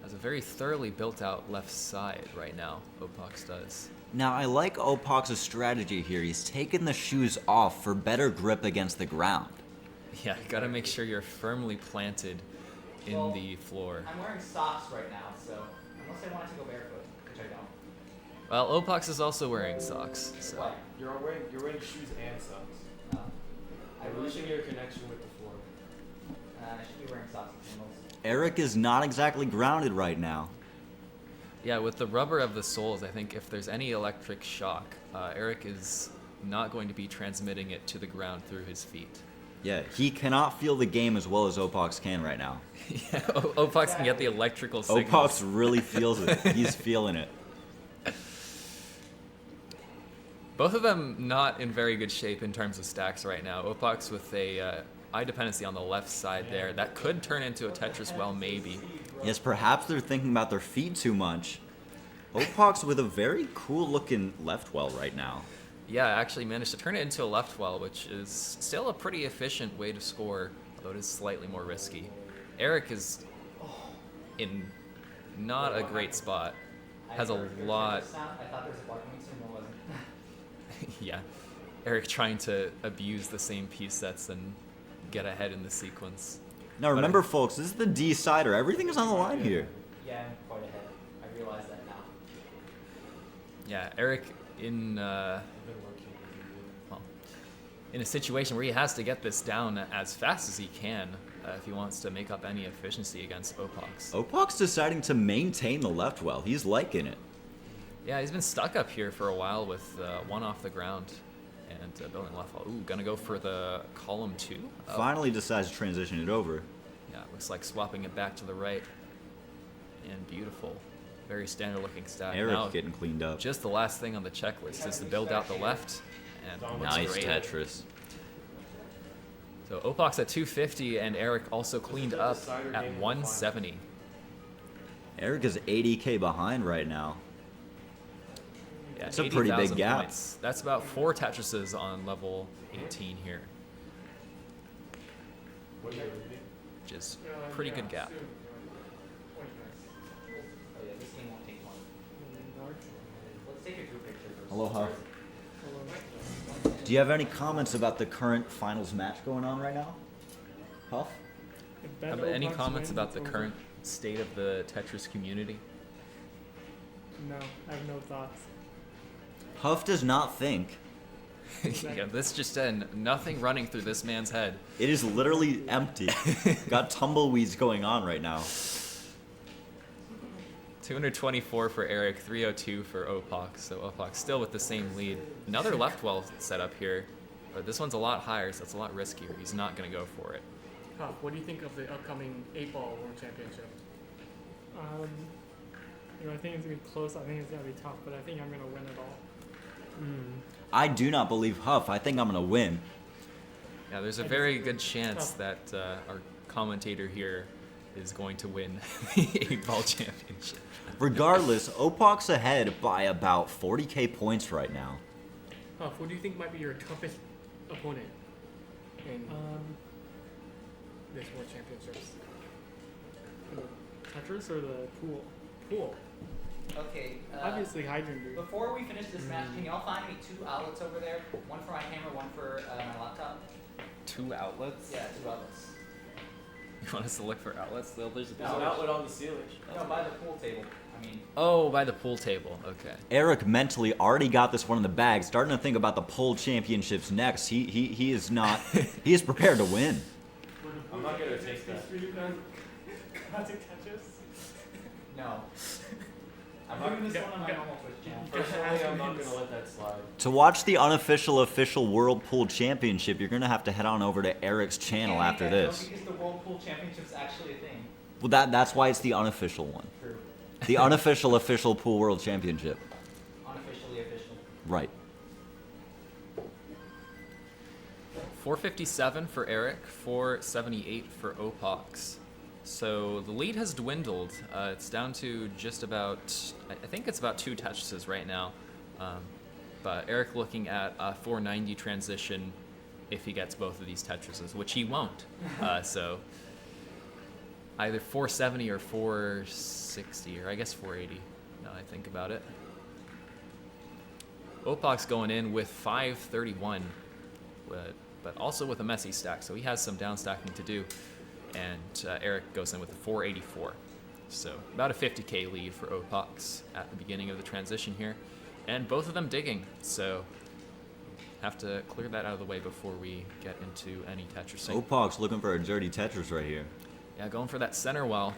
Has a very thoroughly built out left side right now, Opox does. Now, I like Opox's strategy here. He's taken the shoes off for better grip against the ground. Yeah, you gotta make sure you're firmly planted in the floor. I'm wearing socks right now, so unless I wanted to go barefoot, which I don't. Well, Opox is also wearing socks, so. What? You're wearing shoes and socks. I I'm really losing your connection with the floor. I should be wearing socks and sandals. Eric is not exactly grounded right now. Yeah, with the rubber of the soles, I think if there's any electric shock, Eric is not going to be transmitting it to the ground through his feet. Yeah, he cannot feel the game as well as Opox can right now. Yeah, Opox can get the electrical signals. Opox really feels it. He's feeling it. Both of them not in very good shape in terms of stacks right now. Opox with a eye dependency on the left side there. That could turn into a Tetris well, maybe. Yes, perhaps they're thinking about their feet too much. Opox with a very cool looking left well right now. Yeah, actually managed to turn it into a left well, which is still a pretty efficient way to score, although it is slightly more risky. Eric is in not a great spot. Has a lot. I thought there was a block coming soon, but wasn't. Yeah, Eric trying to abuse the same piece sets and get ahead in the sequence. Now remember, folks, this is the decider. Everything is on the line here. Yeah, I'm quite ahead. I realize that now. Yeah, Eric in I've been working. well, in a situation where he has to get this down as fast as he can if he wants to make up any efficiency against Opox. Opox deciding to maintain the left well. He's liking it. Yeah, he's been stuck up here for a while with one off the ground and building left well. Ooh, gonna go for the column 2. Oh, Finally decides to transition it over. yeah, looks like swapping it back to the right. And beautiful. Very standard looking stack. Eric Now, getting cleaned up. just the last thing on the checklist is to build out the left. And looks Nice great. Tetris. So Opox at 250 and Eric also cleaned up at 170. Eric is 80k behind right now. Yeah, It's a pretty big 80,000 gap. points. That's about 4 Tetrises on level 18 here, What are you reading? which is a pretty good gap. Oh yeah, this game won't take long. Let's take a group picture first. Hello, Huff. Do you have any comments about the current finals match going on right now? Huff? Have any comments about the current state of the Tetris community? No, I have no thoughts. Huff does not think. Yeah, this just in. Nothing running through this man's head. It is literally empty. Got tumbleweeds going on right now. 224 for Eric, 302 for Opox. So Opox still with the same lead. Another left well set up here, but this one's a lot higher, so it's a lot riskier. He's not going to go for it. Huff, what do you think of the upcoming 8-ball World Championship? I think it's gonna be close. I think it's gonna be tough, but I think I'm gonna win it all. I do not believe Huff. I think I'm going to win. Yeah, there's a very good chance that our commentator here is going to win the 8-ball championship. Regardless, Opox ahead by about 40k points right now. Huff, what do you think might be your toughest opponent in this World Championships? Tetris or the pool? Pool. Okay. Obviously, Hydrogen Dude. Before we finish this match, can y'all find me 2 outlets over there? One for my camera, one for my laptop. 2 outlets? Yeah, 2 outlets. You want us to look for outlets? There's There's an outlet on the ceiling. No, by the pool table. I mean, Oh, by the pool table. Okay. Eric mentally already got this one in the bag, starting to think about the pole championships next. He is not. He is prepared to win. I'm not gonna take that. Classic Tetris. no. I'm I'm doing this gonna- one on I'm my gonna- normal Twitch channel. Personally, I'm not gonna let that slide. To watch the unofficial official World Pool Championship, you're gonna have to head on over to Eric's channel after Can't make that this. joke because the World Pool Championship's actually a thing. Well, that's why it's the unofficial one. True. The unofficial official Pool World Championship. Unofficially official. Right. 457 for Eric, 478 for Opox. So the lead has dwindled. It's down to just about, I think it's about 2 Tetris's right now. But Eric looking at a 490 transition if he gets both of these Tetrises, which he won't. So either 470 or 460, or I guess 480, now that I think about it. Opox going in with 531, but also with a messy stack, so he has some down stacking to do. And Eric goes in with a 484. So about a 50k lead for Opox at the beginning of the transition here. And both of them digging, so have to clear that out of the way before we get into any Tetrising. Opok's looking for a dirty Tetris right here. Yeah, going for that center well.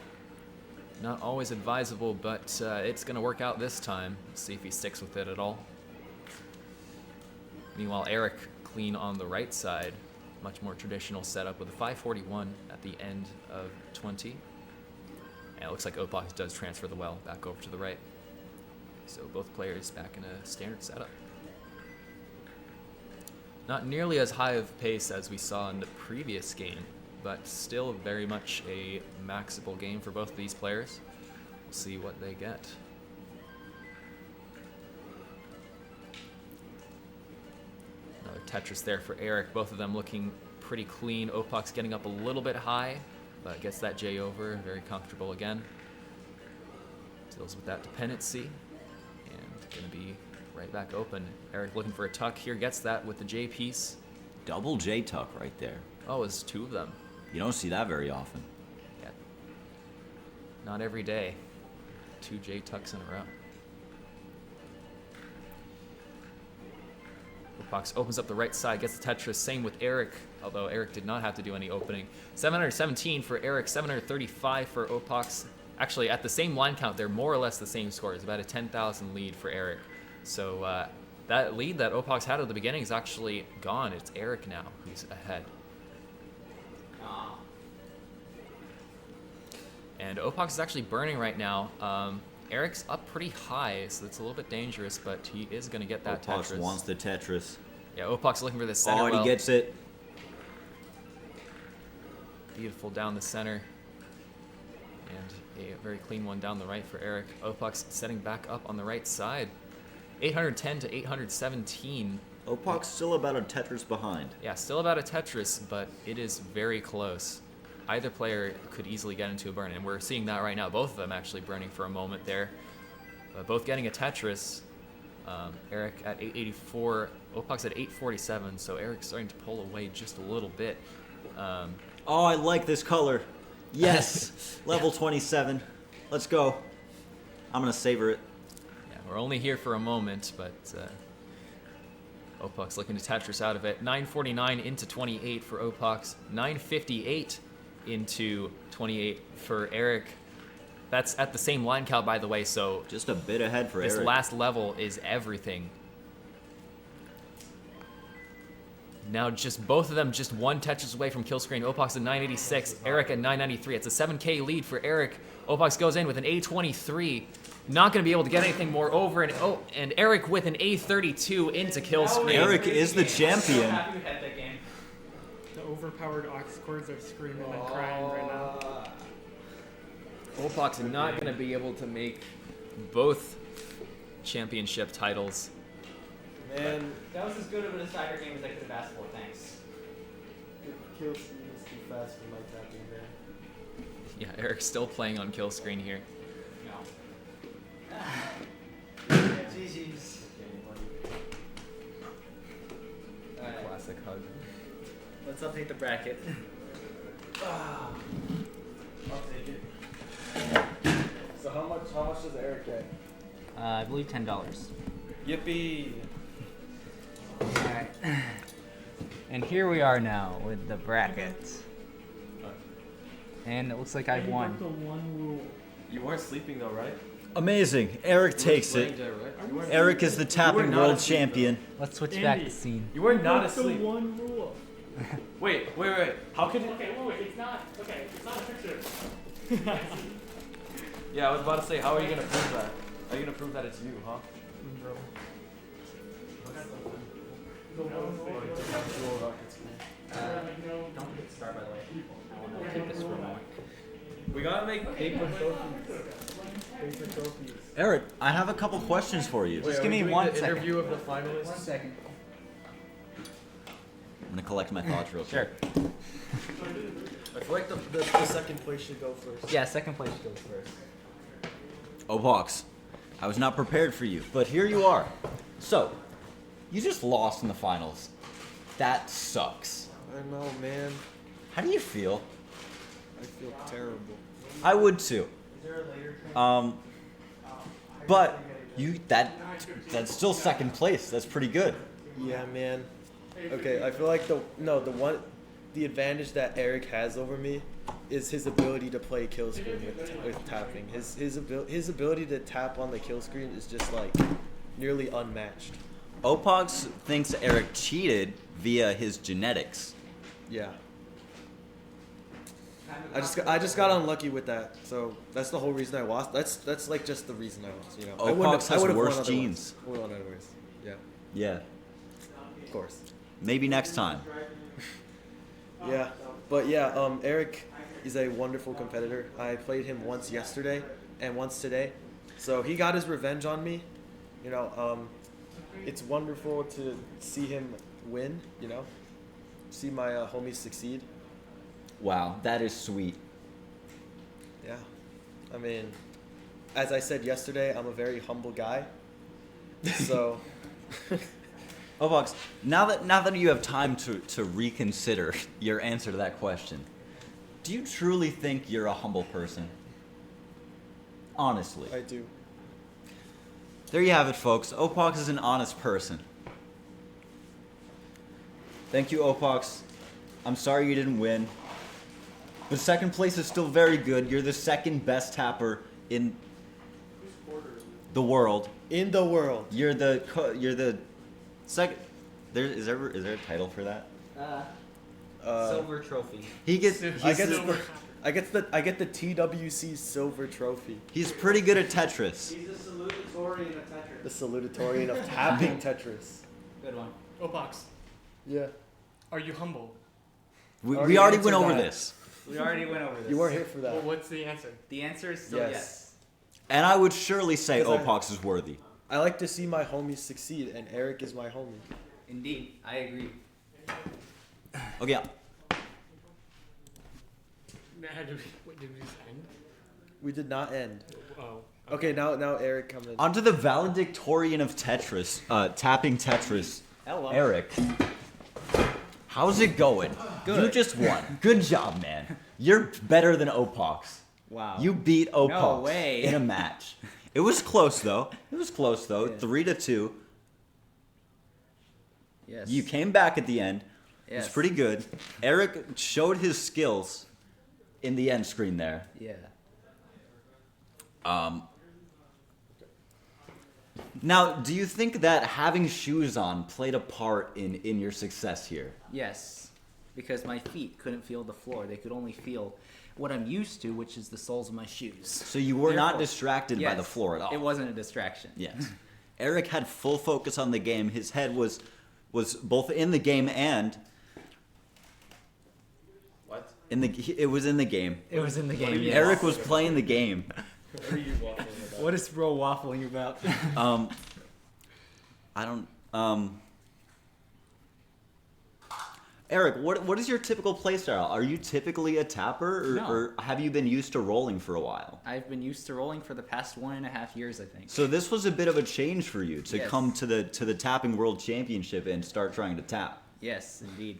Not always advisable, but it's going to work out this time. See if he sticks with it at all. Meanwhile, Eric clean on the right side. Much more traditional setup with a 541 at the end of 20. And it looks like Opox does transfer the well back over to the right. So both players back in a standard setup. Not nearly as high of pace as we saw in the previous game, but still very much a maxable game for both of these players. We'll see what they get. Another Tetris there for Eric. Both of them looking pretty clean. Opox getting up a little bit high, but gets that J over. Very comfortable again. Deals with that dependency. And going to be right back open. Eric looking for a tuck here. Gets that with the J piece. Double J tuck right there. Oh, it's 2 of them. You don't see that very often. Yeah. Not every day. 2 J tucks in a row. Opox opens up the right side, gets the Tetris. Same with Eric, although Eric did not have to do any opening. 717 for Eric, 735 for Opox. Actually, at the same line count, they're more or less the same scores. About a 10,000 lead for Eric. So that lead that Opox had at the beginning is actually gone. It's Eric now who's ahead. And Opox is actually burning right now. Eric's up pretty high, so it's a little bit dangerous, but he is going to get that Opox Tetris. wants the Tetris. Yeah, Opox looking for the center Oh, and well. he gets it. Beautiful down the center. And a very clean one down the right for Eric. Opox setting back up on the right side. 810 to 817. Opok's still about a Tetris behind. Yeah, still about a Tetris, but it is very close. Either player could easily get into a burn, and we're seeing that right now. Both of them actually burning for a moment there. Both getting a Tetris. Eric at 884, Opox at 847, so Eric's starting to pull away just a little bit. Oh, I like this color. Yes, level 27. Let's go. I'm gonna savor it. Yeah, we're only here for a moment, but Opox looking to Tetris out of it. 949 into 28 for Opox. 958 into 28 for Eric. That's at the same line count, by the way, so Just a bit ahead for this Eric. last level is everything. Now just both of them just 1 Tetris away from kill screen. Opox at 986, Eric at 993. It's a 7k lead for Eric. Opox goes in with an A23. Not going to be able to get anything more over. And Eric with an A32 into kill screen. Eric is the champion. I'm so happy we had that game. The overpowered aux cords are screaming and crying right now. Opox not going to be able to make both championship titles. Man, That was as good of a decider game as I could have asked for, thanks. the kill speed is too fast for my tapping there. Yeah, Eric's still playing on kill screen here. No. GG's. Alright, Classic hug. let's update the bracket. I'll take it. So how much does Eric get? I believe $10. Yippee! Alright. And here we are now with the brackets. And it looks like I've won. The one rule. You weren't sleeping though, right? Amazing. Eric takes it. Eric is the tapping not world asleep, champion. Let's switch back Andy. the scene. You were not That's the asleep. one rule. Wait. How could it? Okay, wait. It's not. Okay, it's not a picture. Yeah, I was about to say, how are you gonna prove that? Are you gonna prove that it's you, huh? Don't hit star, by the way. I want to take this for a moment. We gotta make paper trophies. Paper trophies. Eric, I have a couple questions for you. Just give me 1 second. Interview of the finalists. 1 second. I'm gonna collect my thoughts real Sure. quick. I feel like the second place should go first. Yeah, second place goes first. Oh, Hawks, I was not prepared for you, but here you are. So, you just lost in the finals. That sucks. I know, man. How do you feel? I feel terrible. I would too. But that's still second place. That's pretty good. Yeah, man. Okay, I feel like the advantage that Eric has over me is his ability to play kill screen with tapping. His ability to tap on the kill screen is just like nearly unmatched. Opox thinks Eric cheated via his genetics. Yeah. I just got unlucky with that, so that's the whole reason I lost. That's like just the reason I lost. You know, Opox has would've worse won genes. otherwise. Won otherwise. Yeah, Yeah. of course. Maybe next time. Yeah, but yeah, Eric is a wonderful competitor. I played him once yesterday and once today, so he got his revenge on me. You know, it's wonderful to see him win. You know, see my homies succeed. Wow, that is sweet. Yeah, I mean, as I said yesterday, I'm a very humble guy. So, Opox, now that you have time to reconsider your answer to that question, do you truly think you're a humble person? Honestly. I do. There you have it, folks. Opox is an honest person. Thank you, Opox. I'm sorry you didn't win. But second place is still very good. You're the second best tapper in the world. In the world. You're the second. Is there a title for that? Silver trophy. He gets. I get the TWC silver trophy. He's pretty good at Tetris. He's a salutatorian of Tetris. The salutatorian of tapping Tetris. Good one. Opox, Yeah. are you humble? We Already already went answered over that. this. We already went over this. You weren't here for Well, that. what's the answer? The answer is still Yes. yes. And I would surely say Because Opox is worthy. I like to see my homies succeed, and Eric is my homie. Indeed, I agree. Okay. Did we just end? We did not end. Oh. Okay, now Eric come in. Onto the valedictorian of Tetris, tapping Tetris, Hello. Eric. How's it going? Good. You just won. Good job, man. You're better than Opox. Wow. You beat Opox No way. in a match. It was close though. Yeah. 3-2. Yes. You came back at the end. It Yes. was pretty good. Eric showed his skills in the end screen there. Yeah. Now, do you think that having shoes on played a part in your success here? Yes. Because my feet couldn't feel the floor. They could only feel what I'm used to, which is the soles of my shoes. So you were not Therefore- distracted by Yes, the floor at all? It wasn't a distraction. Yes. Eric had full focus on the game. His head was both in the game and What? it was in the game. It was in the game, yes. Eric was playing the game. What are you waffling about? What is bro waffling about? I don't. Eric, what is your typical playstyle? Are you typically a tapper, No. or have you been used to rolling for a while? I've been used to rolling for the past 1.5 years, I think. So this was a bit of a change for you to Yes. come to the tapping world championship and start trying to tap. Yes, indeed.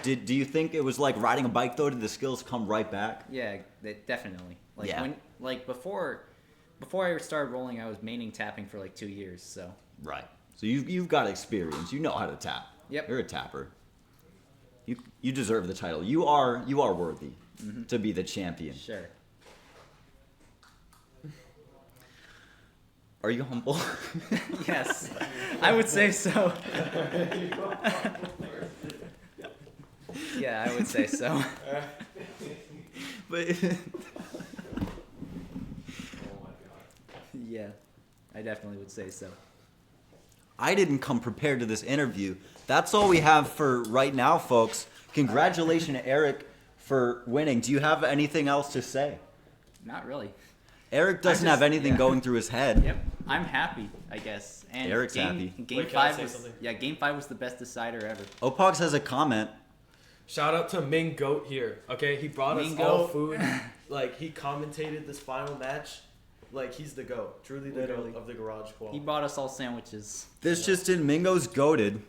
Do you think it was like riding a bike though? Did the skills come right back? Yeah, definitely. Like Yeah. before I started rolling, I was maining tapping for like 2 years. So Right. So you've got experience. You know how to tap. Yep. You're a tapper. You deserve the title. You are worthy to be the champion. sure. Are you humble? Yes, I would say so. Yeah, I would say so. But Yeah, I definitely would say so. I didn't come prepared to this interview. That's all we have for right now, folks. Congratulations, Eric, for winning. Do you have anything else to say? Not really. Eric doesn't just- have anything yeah. going through his head. Yep, I'm happy, I guess. And Eric's game, happy. Game Wait, can I 5 say was something? Game 5 was the best decider ever. Opox has a comment. Shout out to Ming Goat here. Okay, he brought us Ming all Goat. food. Like he commentated this final match. Like he's the goat, truly the Literally. goat of the garage qual. He bought us all sandwiches. This just in, Mingo's goated.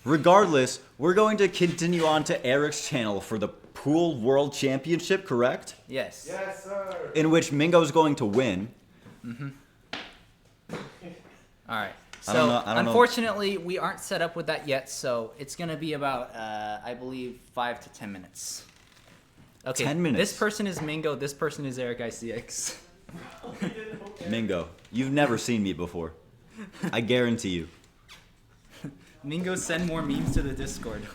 Regardless, we're going to continue on to Eric's channel for the Pool World Championship, correct? Yes. Yes, sir. In which Mingo's going to win. All right. I So don't know- unfortunately, we aren't set up with that yet. So it's gonna be about, I believe, 5 to 10 minutes. Okay. 10 minutes. This person is Mingo. This person is Eric ICX. Mingo, you've never seen me before. I guarantee you. Mingo, send more memes to the Discord.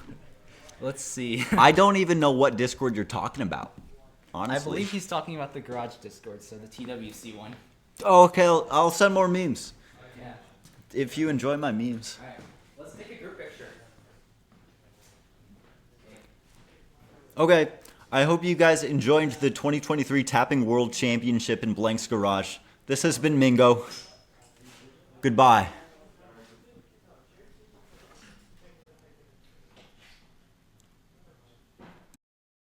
Let's see. I don't even know what Discord you're talking about. Honestly. I believe he's talking about the Garage Discord, so the TWC one. Oh, okay, I'll send more memes. Yeah. If you enjoy my memes. All right. Let's take a group picture. Okay, I hope you guys enjoyed the 2023 Tapping World Championship in Blank's Garage. This has been Mingo. Goodbye.